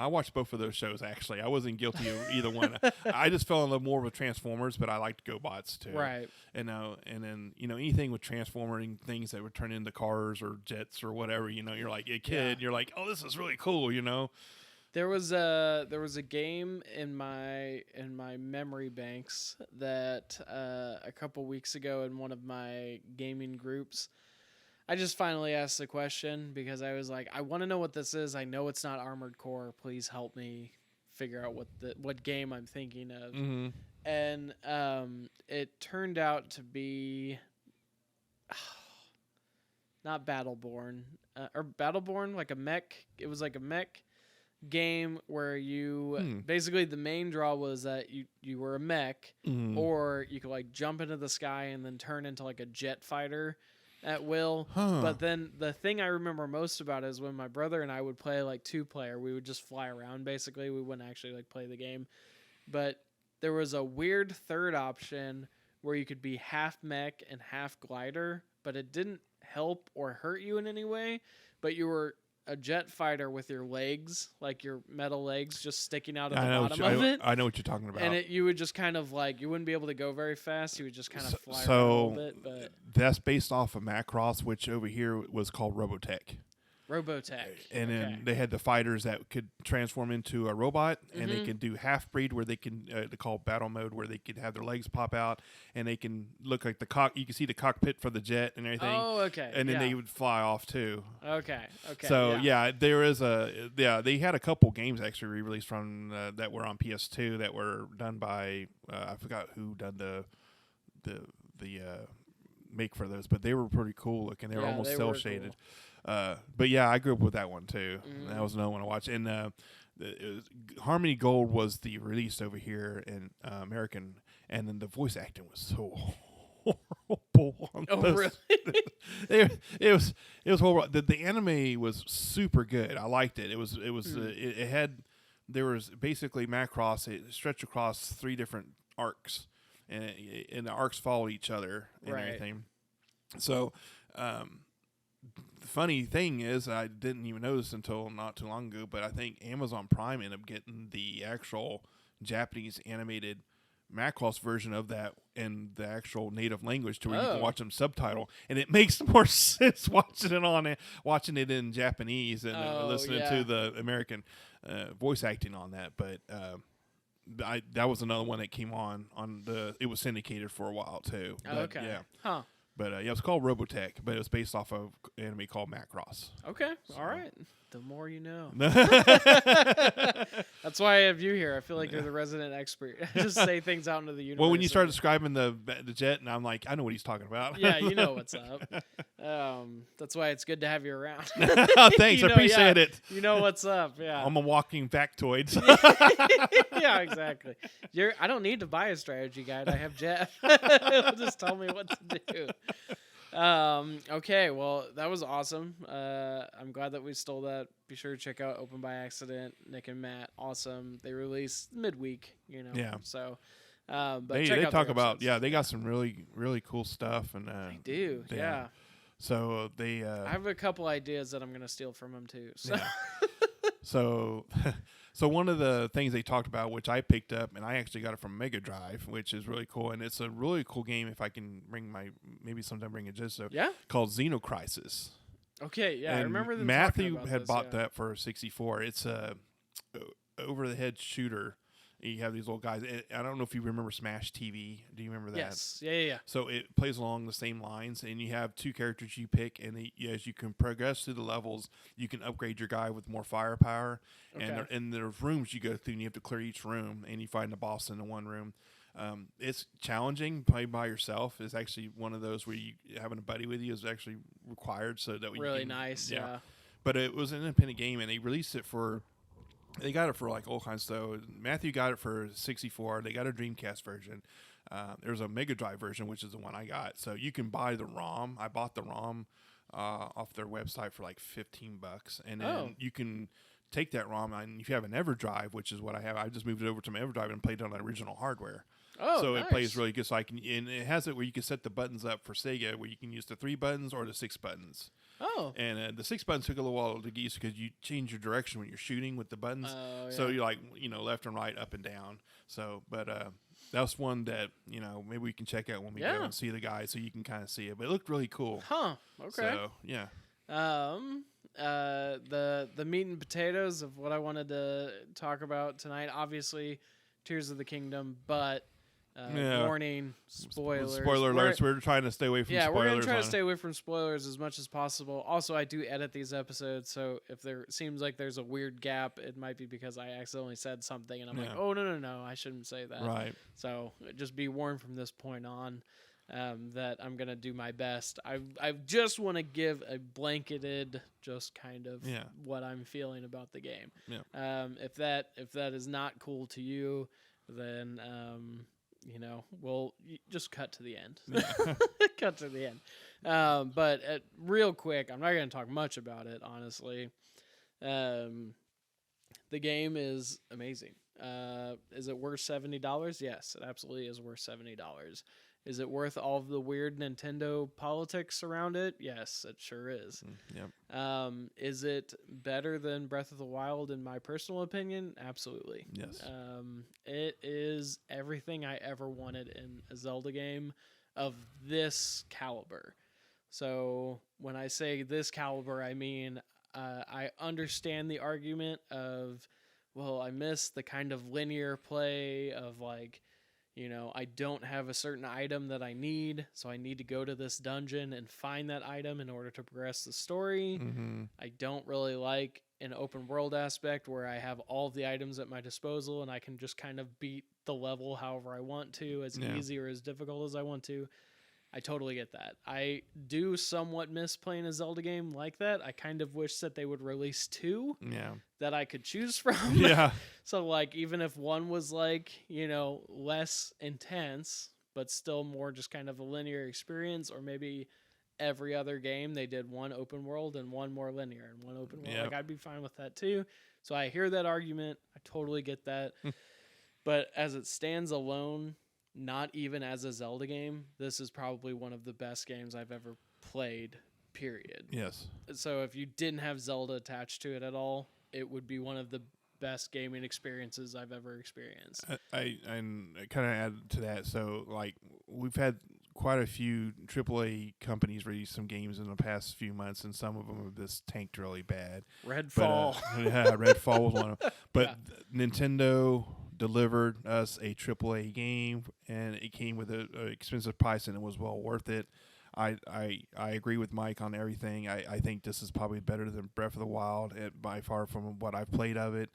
watched both of those shows actually. I wasn't guilty of either one. I just fell in love more with Transformers, but I liked GoBots too. Right. And then anything with transforming things that would turn into cars or jets or whatever. You're like a kid. You're like, oh, this is really cool. There was a game in my memory banks that a couple weeks ago in one of my gaming groups, I just finally asked the question because I was like, I want to know what this is. I know it's not Armored Core. Please help me figure out what game I'm thinking of. Mm-hmm. And it turned out to be not Battleborn or Battleborn, like a mech. It was like a mech game where you basically the main draw was that you were a mech, or you could like jump into the sky and then turn into like a jet fighter at will. But then the thing I remember most about it is when my brother and I would play like 2-player, we would just fly around basically. We wouldn't actually like play the game. But there was a weird third option where you could be half mech and half glider, but it didn't help or hurt you in any way, but you were a jet fighter with your legs, like your metal legs just sticking out of the bottom of it. I know what you're talking about. And you would just kind of like, you wouldn't be able to go very fast. You would just kind of fly around a little bit. But that's based off of Macross, which over here was called Robotech. And then they had the fighters that could transform into a robot, and they could do half breed where they can they call battle mode, where they could have their legs pop out and they can look like you can see the cockpit for the jet and everything. Oh, okay. And then they would fly off too. Okay. So there is they had a couple games actually re-released from that were on PS2 that were done by I forgot who done the make for those, but they were pretty cool looking. They were almost cell shaded. Cool. But yeah, I grew up with that one too. That was another one to watch. And Harmony Gold was the release over here in American, and then the voice acting was so horrible. Really? it was horrible. The anime was super good. I liked it. It had there was basically Macross. It stretched across 3 different arcs, and the arcs followed each other and everything. So. The funny thing is, I didn't even notice until not too long ago, but I think Amazon Prime ended up getting the actual Japanese animated Macross version of that in the actual native language to where you can watch them subtitle, and it makes more sense watching it in Japanese and listening to the American voice acting on that. But that was another one that came on it was syndicated for a while too. But, okay. Yeah. Huh. But it was called Robotech, but it was based off of an anime called Macross. Okay. So. All right. The more you know. That's why I have you here. I feel like you're the resident expert. Just say things out into the universe. Well, when you start describing the jet, and I'm like, I know what he's talking about. Yeah, you know what's up. That's why it's good to have you around. Thanks, I appreciate it. You know what's up. Yeah, I'm a walking factoid. Yeah, exactly. I don't need to buy a strategy guide. I have Jeff. He'll just tell me what to do. Okay, well, that was awesome. I'm glad that we stole that. Be sure to check out Open by Accident, Nick and Matt. Awesome. They release midweek, Yeah. So, but they talk about, they got some really, really cool stuff. And they do, yeah. So they... I have a couple ideas that I'm going to steal from them, too. So. Yeah. So one of the things they talked about, which I picked up, and I actually got it from Mega Drive, which is really cool, and it's a really cool game. If I can maybe sometime bring it just so. Yeah. Called Xenocrisis. Okay, yeah, and I remember them Matthew talking about had this, bought that for 64. It's a over-the-head shooter. You have these little guys. I don't know if you remember Smash TV. Do you remember that? Yes. Yeah. So it plays along the same lines, and you have two characters you pick, and as you can progress through the levels, you can upgrade your guy with more firepower. Okay. And there's rooms you go through, and you have to clear each room, and you find a boss in the one room. It's challenging. Playing by yourself is actually one of those where having a buddy with you is actually required, so that really nice. Yeah. But it was an independent game, and they released it for. They got it for like all kinds of stuff. Matthew got it for 64. They got a Dreamcast version. There's a Mega Drive version, which is the one I got. So you can buy the ROM. I bought the ROM off their website for like $15, and then you can take that ROM. And if you have an EverDrive, which is what I have, I just moved it over to my EverDrive and played it on the original hardware. Oh, so nice. It plays really good. So and it has it where you can set the buttons up for Sega, where you can use the 3 buttons or the 6 buttons. Oh. And the 6 buttons took a little while to get used because you change your direction when you're shooting with the buttons. Oh, yeah. So you're like, left and right, up and down. So, but that's one that, maybe we can check out when we go and see the guy so you can kind of see it. But it looked really cool. Huh. Okay. So, yeah. The meat and potatoes of what I wanted to talk about tonight, obviously Tears of the Kingdom, but warning, spoilers. Spoiler alerts. We're trying to stay away from spoilers. Yeah, we're going to try to stay away from spoilers as much as possible. Also, I do edit these episodes, so if there seems like there's a weird gap, it might be because I accidentally said something, and I'm like, oh, no, I shouldn't say that. Right. So just be warned from this point on that I'm going to do my best. I just want to give a blanketed, just kind of what I'm feeling about the game. Yeah. If that is not cool to you, then... we'll just cut to the end. Cut to the end. But real quick, I'm not going to talk much about it, honestly. The game is amazing. Is it worth $70? Yes, it absolutely is worth $70. Is it worth all of the weird Nintendo politics around it? Yes, it sure is. Yep. Is it better than Breath of the Wild in my personal opinion? Absolutely. Yes. It is everything I ever wanted in a Zelda game of this caliber. So when I say this caliber, I mean I understand the argument of, well, I miss the kind of linear play of like, I don't have a certain item that I need, so I need to go to this dungeon and find that item in order to progress the story. Mm-hmm. I don't really like an open world aspect where I have all of the items at my disposal and I can just kind of beat the level however I want to, as easy or as difficult as I want to. I totally get that. I do somewhat miss playing a Zelda game like that. I kind of wish that they would release 2 that I could choose from. Yeah. So, like, even if one was, like, less intense, but still more just kind of a linear experience, or maybe every other game they did one open world and one more linear and one open world. Like, I'd be fine with that, too. So I hear that argument. I totally get that. But as it stands alone... Not even as a Zelda game, this is probably one of the best games I've ever played, period. Yes. So if you didn't have Zelda attached to it at all, it would be one of the best gaming experiences I've ever experienced. I kind of add to that. So like we've had quite a few AAA companies release some games in the past few months, and some of them have just tanked really bad. Redfall. Yeah, Redfall was one of them. But Nintendo delivered us a AAA game, and it came with an expensive price, and it was well worth it. I agree with Mike on everything. I think this is probably better than Breath of the Wild by far from what I've played of it.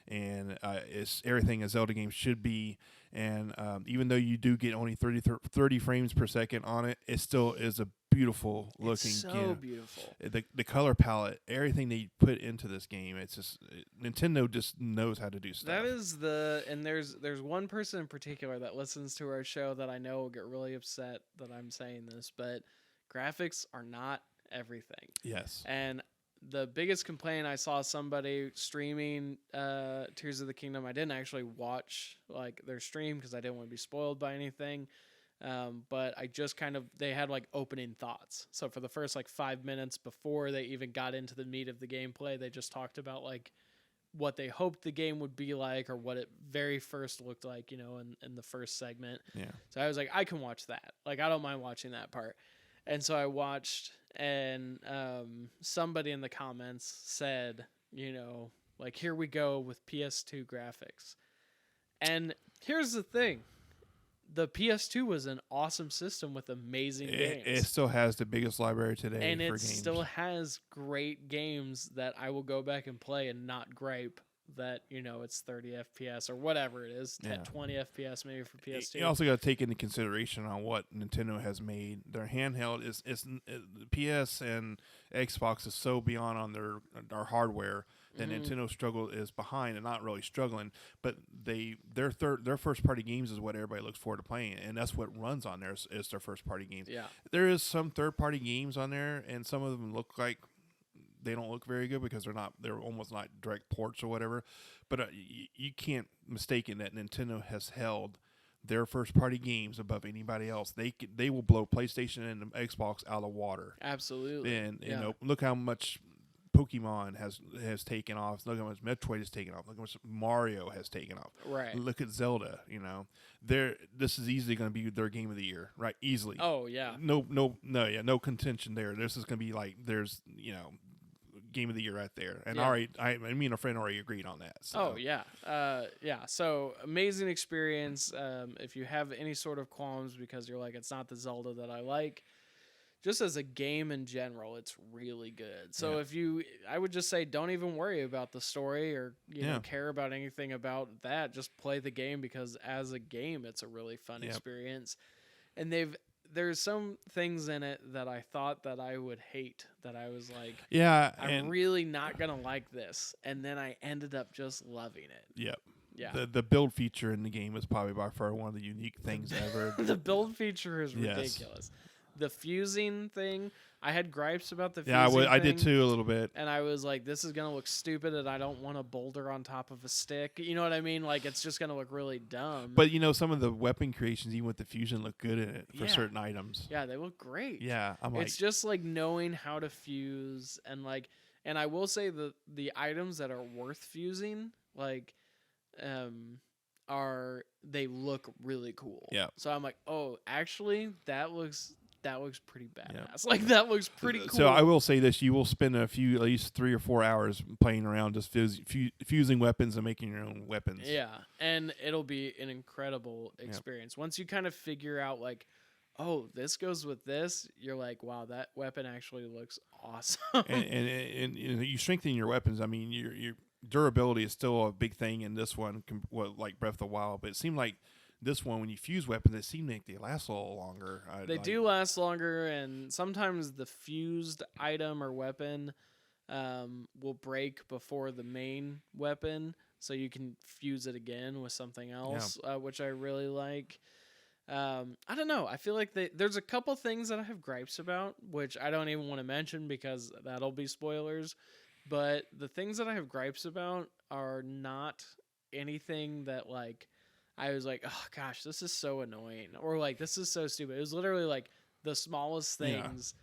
And it's everything a Zelda game should be. And even though you do get only 30 frames per second on it, it still is a beautiful looking game. So beautiful. The color palette, everything they put into this game, it's just Nintendo just knows how to do stuff. That is and there's one person in particular that listens to our show that I know will get really upset that I'm saying this, but graphics are not everything. Yes. And the biggest complaint, I saw somebody streaming Tears of the Kingdom. I didn't actually watch like their stream because I didn't want to be spoiled by anything. But I just they had like opening thoughts. So for the first like 5 minutes before they even got into the meat of the gameplay, they just talked about like what they hoped the game would be like or what it very first looked like, in the first segment. Yeah. So I was like, I can watch that. Like, I don't mind watching that part. And so I watched, and somebody in the comments said, like, here we go with PS2 graphics. And here's the thing. The PS2 was an awesome system with amazing games. It still has the biggest library today and for it games. still has great games that I will go back and play and not gripe that, it's 30 FPS or whatever it is, 20 FPS maybe for PS2. You also got to take into consideration on what Nintendo has made. Their handheld is PS and Xbox is so beyond on their hardware that Nintendo struggle is behind, and not really struggling, but their first party games is what everybody looks forward to playing, and that's what runs on there is their first party games. Yeah, there is some third party games on there, and some of them look like they don't look very good because they're almost not direct ports or whatever. But you can't mistake it that Nintendo has held their first party games above anybody else. They will blow PlayStation and Xbox out of the water. Absolutely. And look how much Pokemon has taken off. Look how much Metroid has taken off. Look how much Mario has taken off. Right. Look at Zelda. This is easily going to be their game of the year, right? Easily. Oh yeah. No contention there. This is going to be like there's game of the year right there. And me and a friend already agreed on that. So. Oh yeah. So amazing experience. If you have any sort of qualms because you're like, it's not the Zelda that I like, just as a game in general, it's really good. So I would just say, don't even worry about the story or care about anything about that. Just play the game because as a game, it's a really fun experience. And there's some things in it that I thought that I would hate, that I was like, I'm really not going to like this. And then I ended up just loving it. Yep. Yeah. The build feature in the game is probably by far one of the unique things ever. The build feature is ridiculous. The fusing thing, I had gripes about the fusing thing. I did too a little bit. And I was like, this is going to look stupid and I don't want a boulder on top of a stick. You know what I mean? Like, it's just going to look really dumb. But, some of the weapon creations, even with the fusion, look good in it for certain items. Yeah, they look great. Yeah. It's just like knowing how to fuse and I will say the items that are worth fusing, they look really cool. Yeah. So I'm like, oh, actually, that looks pretty badass. Like, that looks pretty cool. So I will say this: you will spend at least 3 or 4 hours playing around, just fusing weapons and making your own weapons. Yeah, and it'll be an incredible experience once you kind of figure out like, oh, this goes with this. You're like, wow, that weapon actually looks awesome. and you strengthen your weapons. I mean, your durability is still a big thing in this one, like Breath of the Wild. But it seemed like this one, when you fuse weapons, it seemed like they last a little longer. They do last longer, and sometimes the fused item or weapon will break before the main weapon, so you can fuse it again with something else, which I really like. I don't know. I feel like there's a couple things that I have gripes about, which I don't even want to mention because that'll be spoilers. But the things that I have gripes about are not anything that I was like, oh gosh, this is so annoying, or this is so stupid. It was literally the smallest things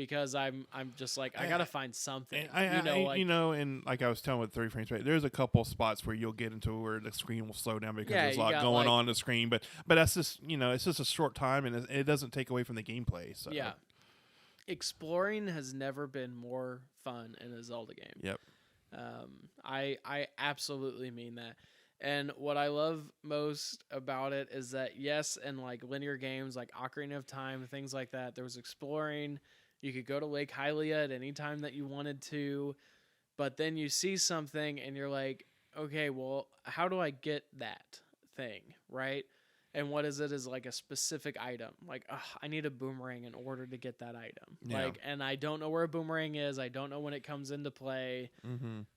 because I'm just like I gotta find something. And like I was telling with 30 frames, right? There's a couple spots where you'll get into where the screen will slow down because there's a lot going on the screen. But that's just it's just a short time, and it doesn't take away from the gameplay. So yeah, exploring has never been more fun in a Zelda game. Yep. I absolutely mean that. And what I love most about it is that, yes, in like linear games like Ocarina of Time, things like that, there was exploring. You could go to Lake Hylia at any time that you wanted to, but then you see something and you're like, okay, well, how do I get that thing, right? And what is it is like a specific item. Like, I need a boomerang in order to get that item. Yeah. Like, and I don't know where a boomerang is. I don't know when it comes into play,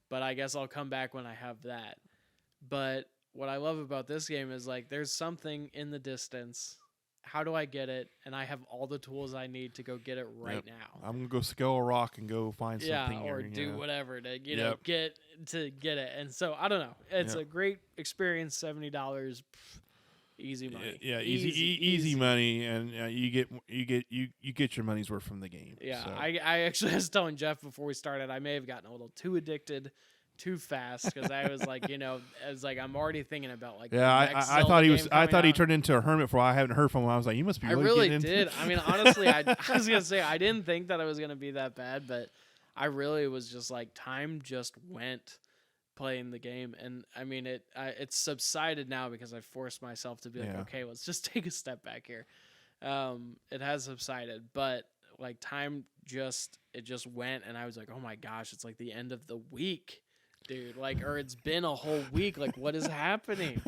but I guess I'll come back when I have that. But what I love about this game is like there's something in the distance. How do I get it? And I have all the tools I need to go get it right now. I'm gonna go scale a rock and go find something. Or do whatever to get it. And so I don't know. It's a great experience. $70, easy money. Yeah, easy money, and you get your money's worth from the game. Yeah, so. I actually was telling Jeff before we started, I may have gotten a little too addicted too fast because I was like, I'm already thinking about like. Yeah, I thought he was. I thought he turned into a hermit for a while. I haven't heard from him. I was like, you must be. I really did. I mean, honestly, I was gonna say I didn't think that it was gonna be that bad, but I really was just like time just went playing the game, and I mean it's subsided now because I forced myself to be like, okay, let's just take a step back here. It has subsided, but like time just went, and I was like, oh my gosh, it's like the end of the week. Dude, like, or it's been a whole week. Like, what is happening?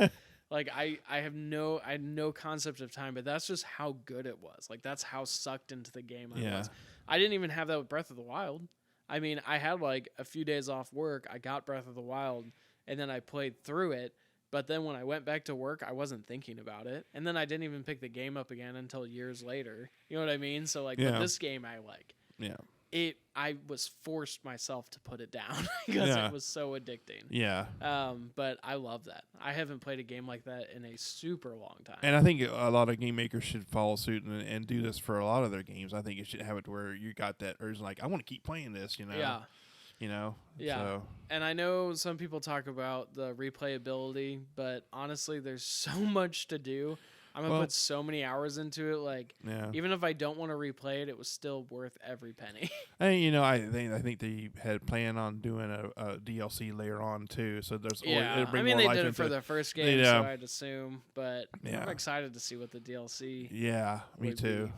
Like, I had no concept of time, but that's just how good it was. Like, that's how sucked into the game I was. I didn't even have that with Breath of the Wild. I mean, I had like a few days off work. I got Breath of the Wild, and then I played through it. But then when I went back to work, I wasn't thinking about it. And then I didn't even pick the game up again until years later. You know what I mean? So, like, with this game, I was forced myself to put it down because it was so addicting. Yeah. But I love that. I haven't played a game like that in a super long time. And I think a lot of game makers should follow suit and do this for a lot of their games. I think you should have it where you got that urge, like, I want to keep playing this, Yeah. Yeah. So. And I know some people talk about the replayability, but honestly, there's so much to do. I'm going to put so many hours into it. Like, even if I don't want to replay it, it was still worth every penny. And, I think they had planned on doing a DLC later on, too. So there's it'll bring more they life did it into for the first game, so I'd assume. But I'm excited to see what the DLC me too.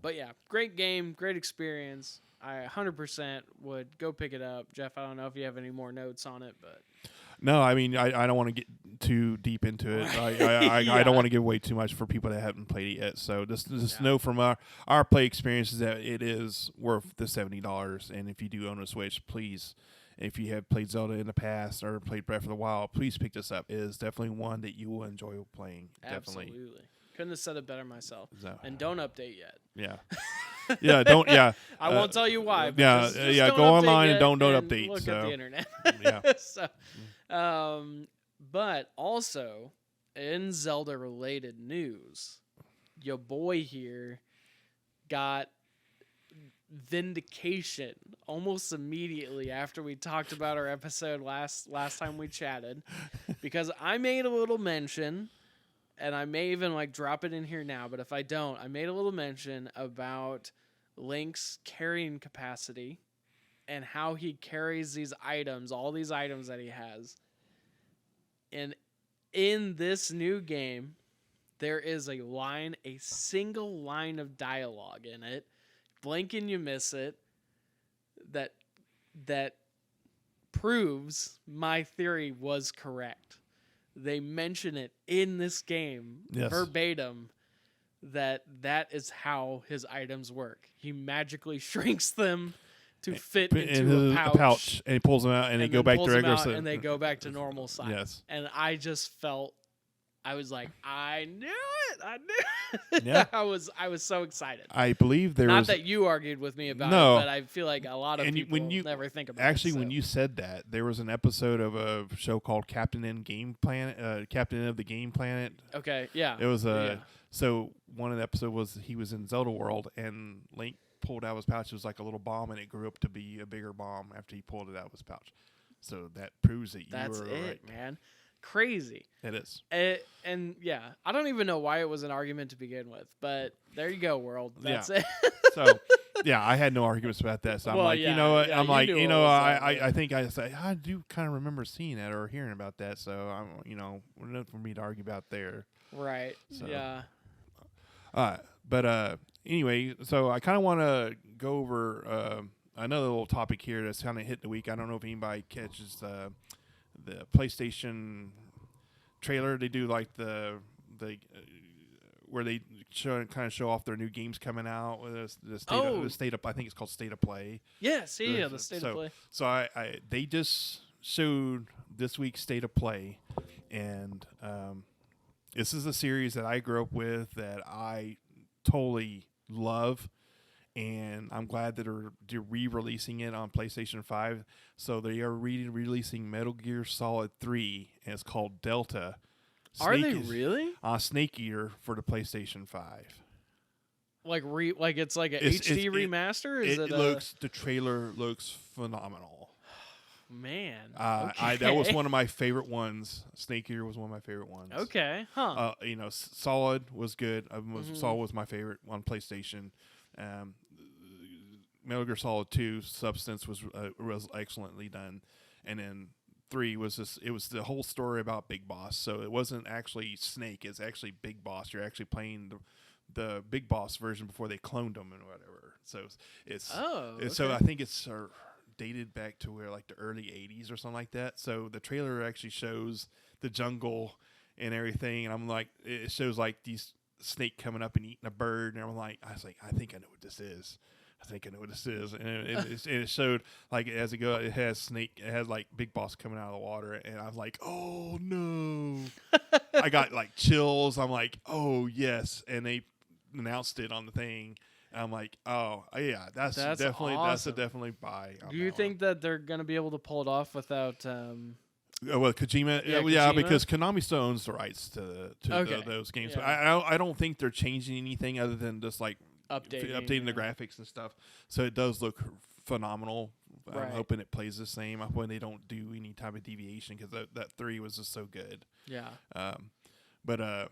But yeah, great game, great experience. I 100% would go pick it up. Jeff, I don't know if you have any more notes on it, but... No, I mean, I don't want to get too deep into it. I don't want to give away too much for people that haven't played it yet. So just know from our play experiences that it is worth the $70. And if you do own a Switch, please, if you have played Zelda in the past or played Breath of the Wild, please pick this up. It is definitely one that you will enjoy playing. Absolutely. Definitely. Couldn't have said it better myself. And don't update yet. Yeah. Don't. Yeah. I won't tell you why. But just go online and don't update. Look at the internet. But also in Zelda related news, your boy here got vindication almost immediately after we talked about our episode last time we chatted, because I made a little mention. And I may even like drop it in here now, but if I don't, I made a little mention about Link's carrying capacity and how he carries these items, all these items that he has. And in this new game, there is a single line of dialogue in it, blink and you miss it, that proves my theory was correct. They mention it in this game verbatim that is how his items work. He magically shrinks them to fit into a pouch, and he pulls them out, and they go back to regular size, and they go back to normal size. Yes. And I just felt, I was like, I knew it. Yeah. I was so excited. I believe there Not was that you argued with me about it, but I feel like a lot of people never think about it. Actually, when you said that, there was an episode of a show called Captain of the Game Planet. Okay, yeah. It was so one of the episodes was he was in Zelda World, and Link pulled out of his pouch, it was like a little bomb, and it grew up to be a bigger bomb after he pulled it out of his pouch. So that proves that That's were it, right. man. Crazy. It is. And yeah, I don't even know why it was an argument to begin with, but there you go, world. That's it. So, yeah, I had no arguments about that. So I'm Well, like, yeah, you know what? yeah, I'm you like, knew you what know, was up, I yeah. think I do kind of remember seeing that or hearing about that. So I'm, nothing for me to argue about there. Right. So. Yeah. But anyway, so I kind of want to go over another little topic here that's kind of hit the week. I don't know if anybody catches the PlayStation trailer. They do like the where they show off their new games coming out. The state of I think it's called State of Play. Yes, the State of Play. So they just showed this week's State of Play, and this is a series that I grew up with that I totally love, and I'm glad that they're re-releasing it on PlayStation 5. So they are releasing Metal Gear Solid 3, and it's called Delta. Are they really? Snake Eater for the PlayStation 5. Like it's like a HD remaster? The trailer looks phenomenal. Man. Okay. That was one of my favorite ones. Snake Eater was one of my favorite ones. Okay. Huh. Solid was good. Solid was my favorite on PlayStation. Metal Gear Solid 2 Substance was excellently done. And then 3 was it was the whole story about Big Boss. So it wasn't actually Snake, it's actually Big Boss. You're actually playing the Big Boss version before they cloned him and whatever. So so I think it's dated back to where like the early 80s or something like that. So the trailer actually shows the jungle and everything, and I'm like, it shows like these snake coming up and eating a bird, and I think I know what this is. And it showed like as it goes, it has like Big Boss coming out of the water, and I was like, oh no. I got like chills. I'm like, oh yes. And they announced it on the thing. And I'm like, oh yeah, that's definitely awesome. That's a definitely buy. Do you think that they're gonna be able to pull it off without well, Kojima, Kojima? because Konami still owns the rights to those games. Yeah. I don't think they're changing anything other than just like updating the graphics and stuff. So it does look phenomenal. Right. I'm hoping it plays the same. I'm hoping they don't do any type of deviation because that 3 was just so good. Yeah. But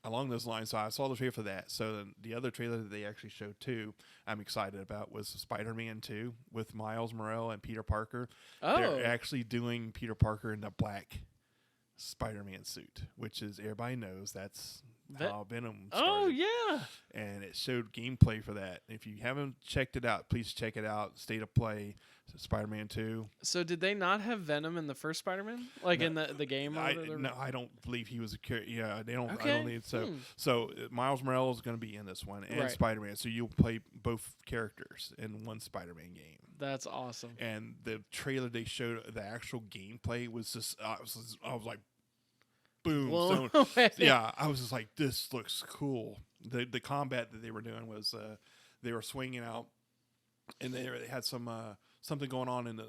along those lines, so I saw the trailer for that. So the other trailer that they actually showed too, I'm excited about, was Spider-Man 2 with Miles Morales and Peter Parker. Oh. They're actually doing Peter Parker in the black Spider-Man suit, which is, everybody knows that's how Venom started. Oh, yeah. And it showed gameplay for that. If you haven't checked it out, please check it out. State of Play, Spider-Man 2. So did they not have Venom in the first Spider-Man? Like in the game? No, I don't believe he was a character. Yeah, they don't. Okay. I don't need so. So Miles Morales is going to be in this one, and Right. Spider-Man. So you'll play both characters in one Spider-Man game. That's awesome. And the trailer they showed, the actual gameplay was just. I was like, boom. So, yeah, I was just like, this looks cool. The combat that they were doing was they were swinging out, and they had some. Something going on in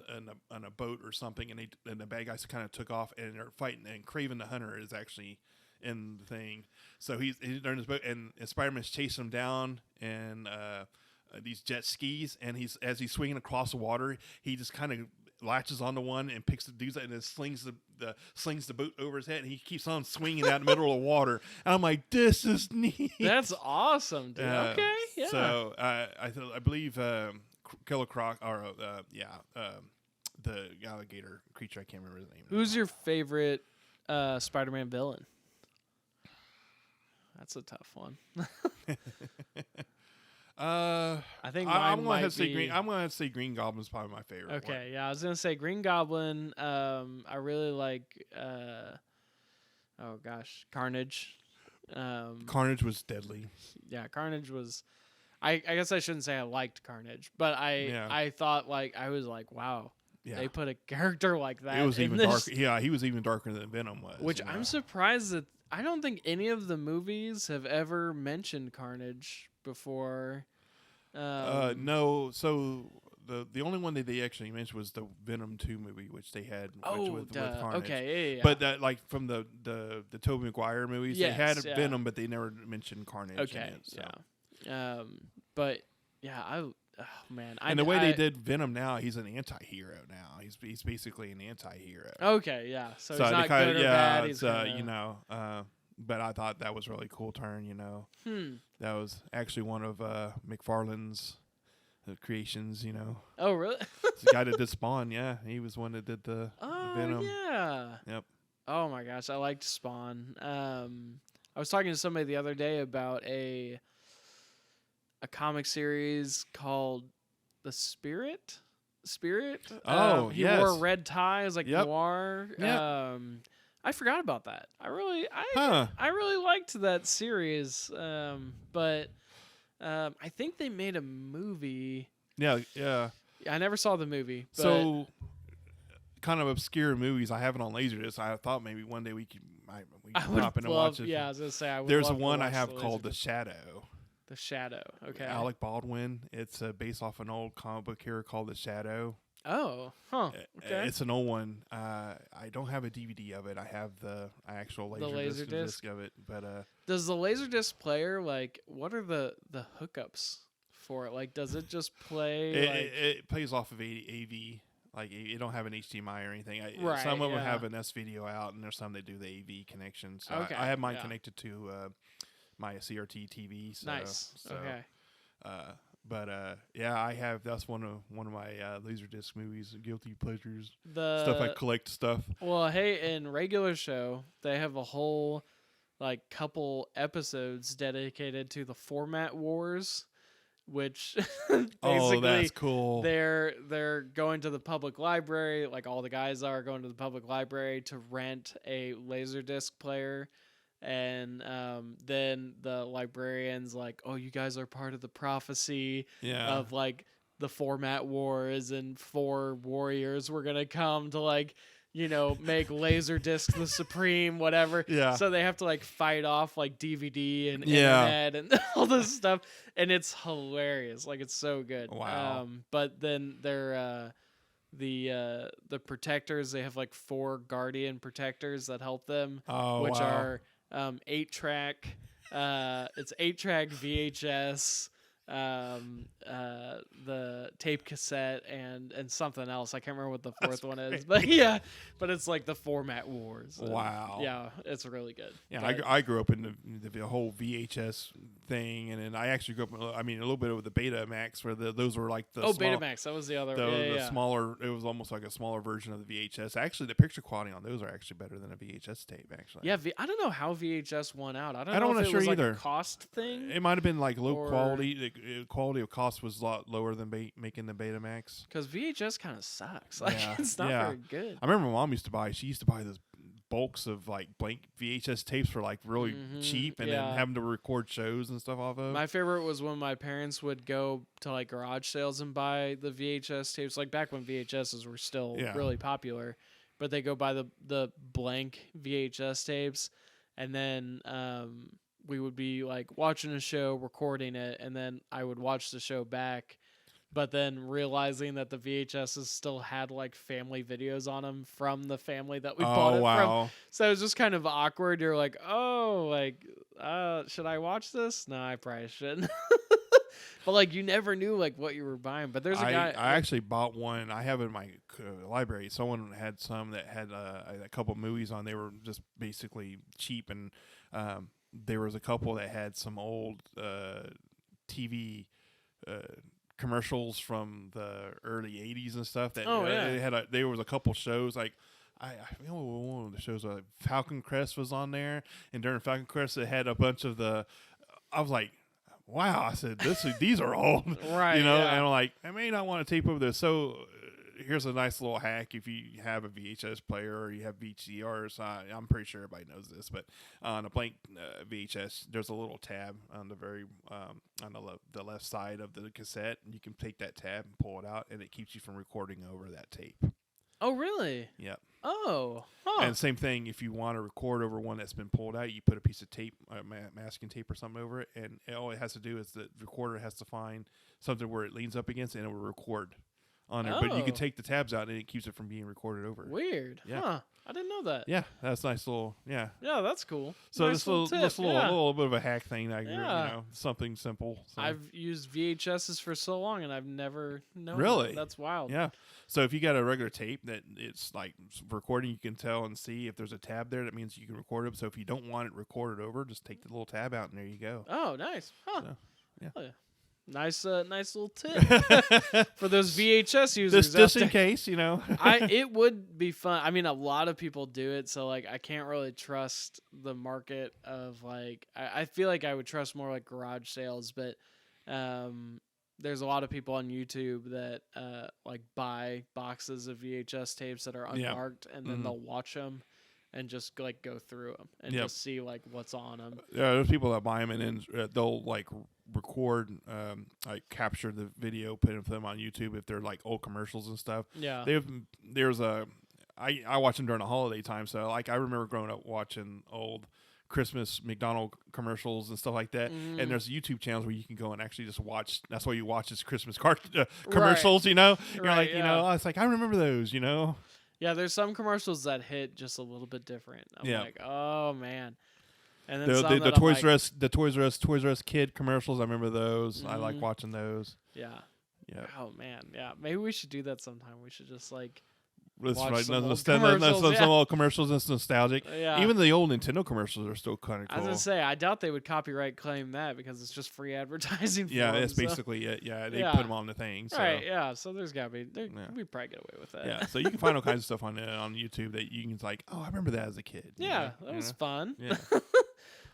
a boat or something, and the bad guys kind of took off, and they're fighting. And Kraven the Hunter is actually in the thing, so he's in his boat, and Spider-Man's chasing him down, and these jet skis, and as he's swinging across the water, he just kind of latches onto one and picks the dudes and then slings the boat over his head, and he keeps on swinging out in the middle of the water. And I'm like, this is neat. That's awesome, dude. Okay, yeah. So I believe. Killer Croc, or the alligator creature. I can't remember his name. Who's your favorite Spider-Man villain? That's a tough one. I think I'm gonna have to say Green. I'm gonna have to say Green Goblin's probably my favorite. Okay, one. Yeah, I was gonna say Green Goblin. I really like. Carnage. Carnage was deadly. Yeah, Carnage was. I guess I shouldn't say I liked Carnage, but I thought I was like, wow, they put a character like that. It was even darker. Yeah, he was even darker than Venom was. Which I'm surprised that I don't think any of the movies have ever mentioned Carnage before. No, so the only one that they actually mentioned was the Venom 2 movie, which they had with Carnage. Okay, yeah. But that, like, from the Tobey Maguire movies, they had Venom, but they never mentioned Carnage. Okay, in it, so. yeah. But Oh man, And the way they did Venom now, he's an anti-hero now. He's basically an anti-hero. Okay, yeah. So he's they not kinda, good or bad. He's but I thought that was a really cool turn. That was actually one of McFarlane's creations. Oh, really? The guy that did Spawn. Yeah, he was one that did the Venom. Yeah. Yep. Oh my gosh, I liked Spawn. I was talking to somebody the other day about a comic series called The Spirit. He wore a red tie. It was like noir. Yep. I forgot about that. I really liked that series. But I think they made a movie. Yeah. I never saw the movie. But So, kind of obscure movies. I have it on Laserdisc. I thought maybe one day we could pop in and watch it. Yeah, I was gonna say. There's one I have called The Shadow. The Shadow. Okay. Alec Baldwin. It's based off an old comic book hero called The Shadow. Oh, huh. Okay. It's an old one. I don't have a DVD of it. I have the actual Laserdisc of it. But does the Laserdisc player what are the hookups for it? Like, does it just play? It plays off of AV. Like, you don't have an HDMI or anything. Some of them have an S video out, and there's some that do the AV connection. So okay, I have mine connected to my CRT TV. So, nice. Okay. I have. That's one of my Laserdisc movies, guilty pleasures. The stuff I collect stuff. Well, hey, in regular show, they have a whole couple episodes dedicated to the format wars, which basically that's cool. They're going to the public library, like all the guys are going to the public library to rent a Laserdisc player. And then the librarian's like, oh, you guys are part of the prophecy of the format wars, and 4 warriors were gonna come to make Laserdisc the supreme, whatever. Yeah. So they have to fight off DVD and internet and all this stuff, and it's hilarious. It's so good. Wow. But then they're the protectors. They have 4 guardian protectors that help them, which are 8-track. It's 8-track VHS, the tape cassette, and something else. I can't remember what the 4th one is, but it's the format wars. Wow. Yeah, it's really good. Yeah, I grew up in the whole VHS thing, and then I actually grew up. A little bit with the Betamax, where those were the Betamax. That was the other. The smaller. It was almost like a smaller version of the VHS. Actually, the picture quality on those are actually better than a VHS tape. Actually. Yeah, I don't know how VHS won out. I don't know if it sure was either. A cost thing. It might have been low quality. The quality of cost was a lot lower than making the Betamax. Because VHS kind of sucks. It's not very good. I remember my mom used to buy. She used to buy those bulks of blank VHS tapes for really cheap, and then having to record shows and stuff off of. My favorite was when my parents would go to garage sales and buy the VHS tapes, back when VHSs were still really popular. But they go buy the blank VHS tapes, and then we would be watching a show, recording it, and then I would watch the show back. But then realizing that the VHSs still had family videos on them from the family that we bought it from. So it was just kind of awkward. You're like, should I watch this? No, I probably shouldn't. But you never knew what you were buying. But there's a guy. I actually bought one. I have it in my library. Someone had some that had a couple movies on. They were just basically cheap, and there was a couple that had some old TV commercials from the early 80s and stuff that there was a couple shows I one of the shows Falcon Crest was on there, and during Falcon Crest it had a bunch of I was like, wow, I said these are old. Right. And I'm I may not want to tape over this, so here's a nice little hack. If you have a VHS player or you have VCRs, I'm pretty sure everybody knows this, but on a blank VHS, there's a little tab on the very on the left side of the cassette, and you can take that tab and pull it out, and it keeps you from recording over that tape. Oh, really? Yep. Oh. Huh. And same thing, if you want to record over one that's been pulled out, you put a piece of tape, masking tape or something over it, and all it has to do is the recorder has to find something where it leans up against, and it will record on there, but you can take the tabs out and it keeps it from being recorded over. Weird. Yeah. Huh. I didn't know that. Yeah, that's nice little. Yeah. Yeah, that's cool. So nice this little bit of a hack thing that something simple. So. I've used VHSs for so long and I've never known. Really? That's wild. Yeah. So if you got a regular tape that it's like recording, you can tell and see if there's a tab there. That means you can record it. So if you don't want it recorded over, just take the little tab out and there you go. Oh, nice. Huh. So, yeah. Nice little tip for those VHS users. Just in case, it would be fun. I mean, a lot of people do it, so like I can't really trust the market of like. I feel like I would trust more like garage sales, but there's a lot of people on YouTube that like buy boxes of VHS tapes that are unmarked, and then they'll watch them. And just like go through them and just see like what's on them. Yeah, there's people that buy them and then they'll like record, like capture the video, put them on YouTube if they're like old commercials and stuff. Yeah, I watch them during the holiday time, so like I remember growing up watching old Christmas McDonald commercials and stuff like that. And there's YouTube channels where you can go and actually just watch. That's why you watch this Christmas commercials. You're like, it's like I remember those. Yeah, there's some commercials that hit just a little bit different. I'm like, oh man. And then the Toys R Us kid commercials, I remember those. I like watching those. Yeah. Yeah. Oh man, yeah. Maybe we should do that sometime. We should just like watch some old commercials. It's nostalgic. Yeah. Even the old Nintendo commercials are still kind of cool. I was gonna say, I doubt they would copyright claim that because it's just free advertising. Yeah, it's basically it. Yeah, they put them on the thing. So. Right. Yeah. So there's gotta be. We probably get away with that. Yeah. So you can find all kinds of stuff on YouTube that you can like. Oh, I remember that as a kid. Yeah, that was fun. Yeah.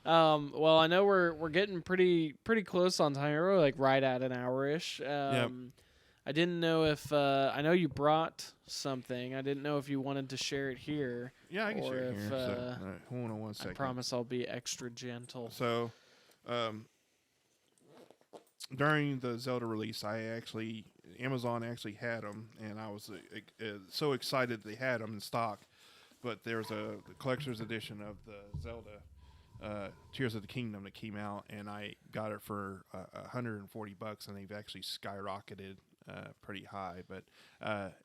Well, I know we're getting pretty close on time. We're like right at an hour-ish. I didn't know if I know you brought something. I didn't know if you wanted to share it here. Yeah, I can share it here. Hold on one second. I promise I'll be extra gentle. So, during the Zelda release, Amazon actually had them, and I was so excited they had them in stock. But there's the collector's edition of the Zelda Tears of the Kingdom that came out, and I got it for $140, and they've actually skyrocketed pretty high, but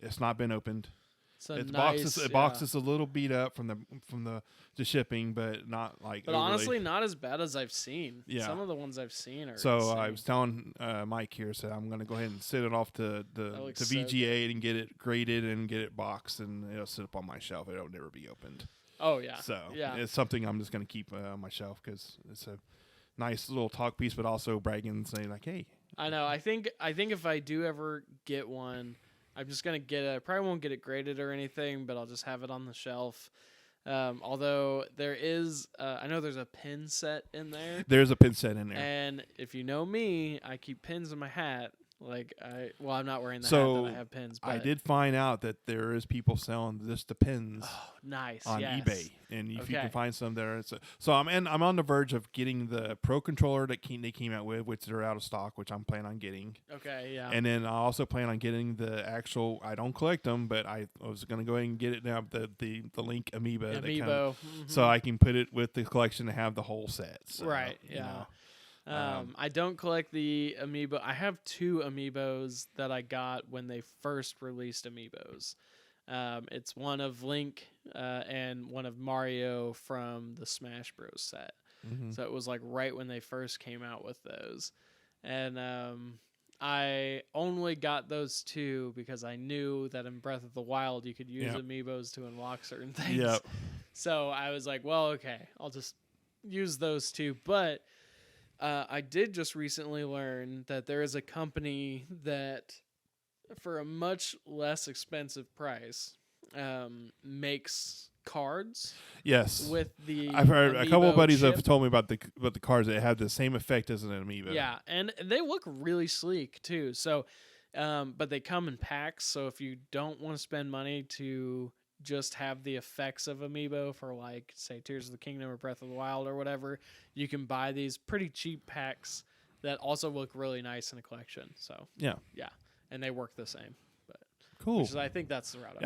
it's not been opened. Box is a little beat up from the shipping, but not like. But honestly, not as bad as I've seen. Yeah. Some of the ones I've seen are. So insane. I was telling Mike here, said I'm going to go ahead and send it off to VGA and get it graded and get it boxed, and it'll sit up on my shelf. It'll never be opened. Oh yeah. So it's something I'm just going to keep on my shelf because it's a nice little talk piece, but also bragging and saying like, hey. I know. I think if I do ever get one, I'm just gonna get it. I probably won't get it graded or anything, but I'll just have it on the shelf. Although there is, I know there's a pin set in there. There's a pin set in there. And if you know me, I keep pins in my hat. Like I'm not wearing the hat that I have pins. But I did find out that there is people selling just the pins. Oh, nice. On eBay, and if you can find some there, so I'm on the verge of getting the Pro controller that they came out with, which they're out of stock, which I'm planning on getting. Okay, yeah. And then I also plan on getting the actual. I don't collect them, but I was going to go ahead and get it now. The Link Amiibo. So I can put it with the collection and have the whole set. So, right. Yeah. I don't collect the Amiibo. I have 2 Amiibos that I got when they first released Amiibos. It's one of Link and one of Mario from the Smash Bros. Set. Mm-hmm. So it was like right when they first came out with those. And I only got those 2 because I knew that in Breath of the Wild you could use Amiibos to unlock certain things. Yep. So I was like, well, okay, I'll just use those 2. But I did just recently learn that there is a company that, for a much less expensive price, makes cards. Yes, with the I've heard Amiibo a couple of buddies chip. have told me about the cards that have the same effect as an Amiibo. Yeah, and they look really sleek too. So, but they come in packs. So if you don't want to spend money to just have the effects of Amiibo for like say Tears of the Kingdom or Breath of the Wild or whatever, you can buy these pretty cheap packs that also look really nice in a collection. So yeah, and they work the same. But cool. Which is, I think that's the route.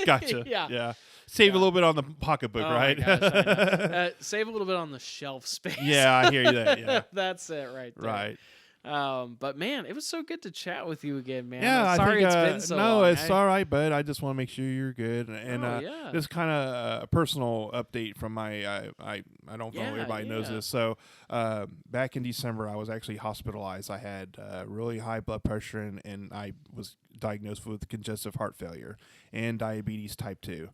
Gotcha. Yeah. Save a little bit on the pocketbook, right? My gosh, I know. Save a little bit on the shelf space. Yeah, I hear you. Yeah, that's it right there. Right. But man, it was so good to chat with you again, man. Yeah, Sorry I think, it's been so no, long. it's all right, bud. I just want to make sure you're good, and yeah. just kind of a personal update from my. I don't know if everybody knows this. So back in December, I was actually hospitalized. I had really high blood pressure, and I was diagnosed with congestive heart failure and diabetes type 2.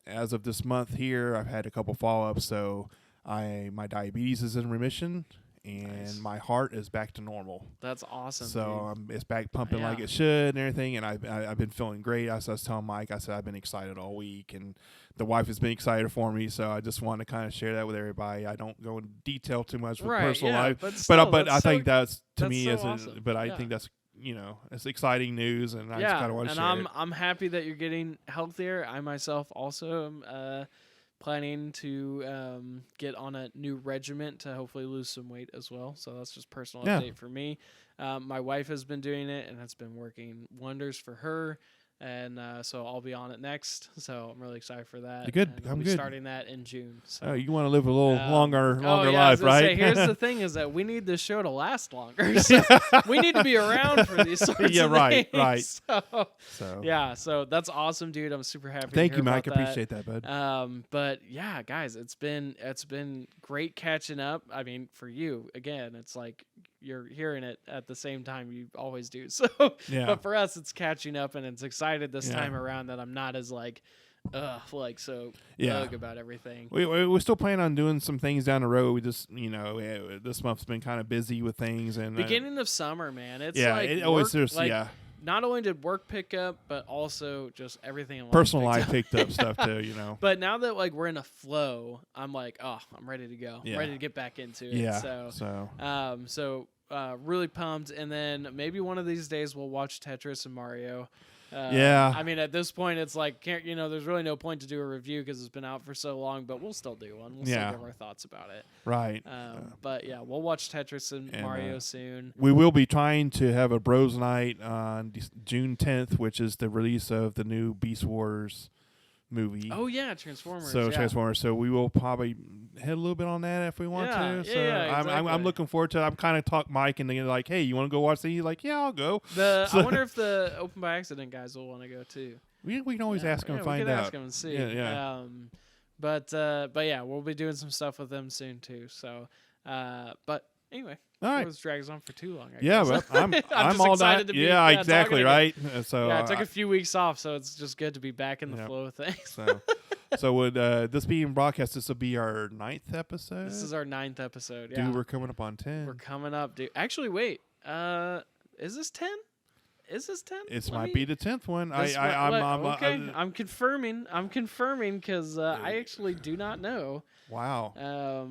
As of this month here, I've had a couple follow-ups. So my diabetes is in remission. And my heart is back to normal. That's awesome. So it's back pumping like it should and everything. And I've been feeling great. As I was telling Mike, I said I've been excited all week, and the wife has been excited for me. So I just want to kind of share that with everybody. I don't go into detail too much with personal life, but I think that's to me awesome. I think that's it's exciting news, and I just kind of want to share it. I'm happy that you're getting healthier. I myself also am. Planning to get on a new regiment to hopefully lose some weight as well. So that's just personal update for me. My wife has been doing it, and it's been working wonders for her. And so I'll be on it next. So I'm really excited for that. Good. And we'll be starting that in June. So. You want to live a little longer life, right? Say, here's the thing: is that we need this show to last longer. So we need to be around for these sorts of things. Right. So that's awesome, dude. I'm super happy. Thank you, Mike. I appreciate that, bud. But yeah, guys, it's been great catching up. I mean, for you, again, it's like you're hearing it at the same time you always do. So, but for us, it's catching up, and it's excited this time around that I'm not as bug about everything. We're still planning on doing some things down the road. We just, this month's been kind of busy with things, and beginning of summer, man. It's not only did work pick up, but also just everything in life personal life picked up stuff too, But now that we're in a flow, I'm like, I'm ready to go. I'm ready to get back into it. Yeah. So really pumped. And then maybe one of these days we'll watch Tetris and Mario. I mean, at this point, it's like, there's really no point to do a review because it's been out for so long, but we'll still do one. We'll still give our thoughts about it. Right. But yeah, we'll watch Tetris and Mario soon. We will be trying to have a Bros Night on June 10th, which is the release of the new Beast Wars movie. Oh yeah, Transformers. Transformers. So we will probably hit a little bit on that if we want to. So exactly. I'm looking forward to it. I'm kind of talk Mike and they're like, hey, you want to go watch these? He's like, yeah, I'll go. I wonder if the Open by Accident guys will want to go too. We can always ask them and find out. Ask them and see. But yeah, we'll be doing some stuff with them soon too. So, but anyway. All right. This drags on for too long. I guess. Well, I'm all excited that. to be exactly right. So I took a few weeks off, so it's just good to be back in the flow of things. So would this being broadcast? This will be our 9th episode. This is our 9th episode. Yeah. Dude, we're coming up on 10. We're coming up, dude. Actually, wait. Is this 10? Is this 10? It might be the 10th one. I'm confirming. I'm confirming because I actually do not know. Wow.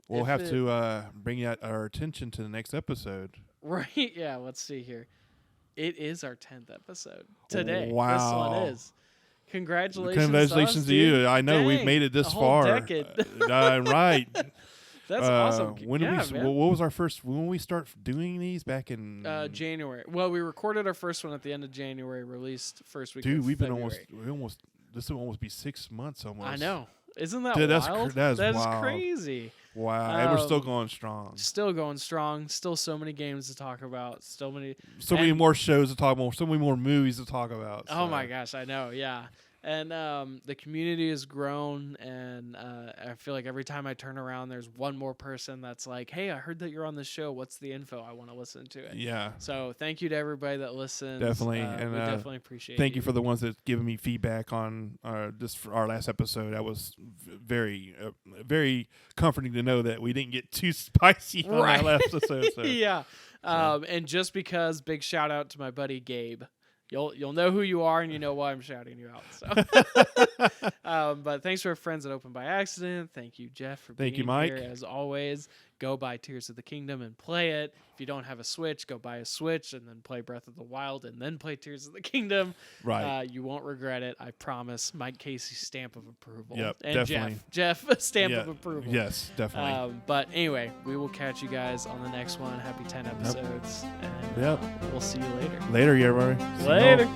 We'll have to bring our attention to the next episode. Right. Yeah. Let's see here. It is our 10th episode today. Wow. This one is. Congratulations to you. I know we've made it this far. Decade. Right. That's awesome. When what was our first? When we start doing these back in January? Well, we recorded our first one at the end of January. Released first week. Dude, of we've February. been this will almost be 6 months almost. I know. Isn't that wild? That is wild. Crazy. Wow, and we're still going strong. Still going strong. Still so many games to talk about. So many more shows to talk about. So many more movies to talk about. Oh my gosh, I know. Yeah. And the community has grown, and I feel like every time I turn around, there's one more person that's like, hey, I heard that you're on the show. What's the info? I want to listen to it. Yeah. So thank you to everybody that listens. Definitely. And we definitely appreciate it. Thank you for the ones that given me feedback on just for our last episode. That was very, very comforting to know that we didn't get too spicy on our last episode. So. Yeah. And just because, big shout out to my buddy Gabe. You'll know who you are, and you know why I'm shouting you out. So, but thanks to our friends at Open by Accident. Thank you, Jeff, for being Mike. here as always. Go buy Tears of the Kingdom and play it. If you don't have a Switch, go buy a Switch and then play Breath of the Wild and then play Tears of the Kingdom. Right. You won't regret it. I promise. Mike Casey's stamp of approval. Yep, and definitely. Jeff stamp of approval. Yes, definitely. But anyway, we will catch you guys on the next one. Happy 10 episodes. And we'll see you later. Later, everybody. Later.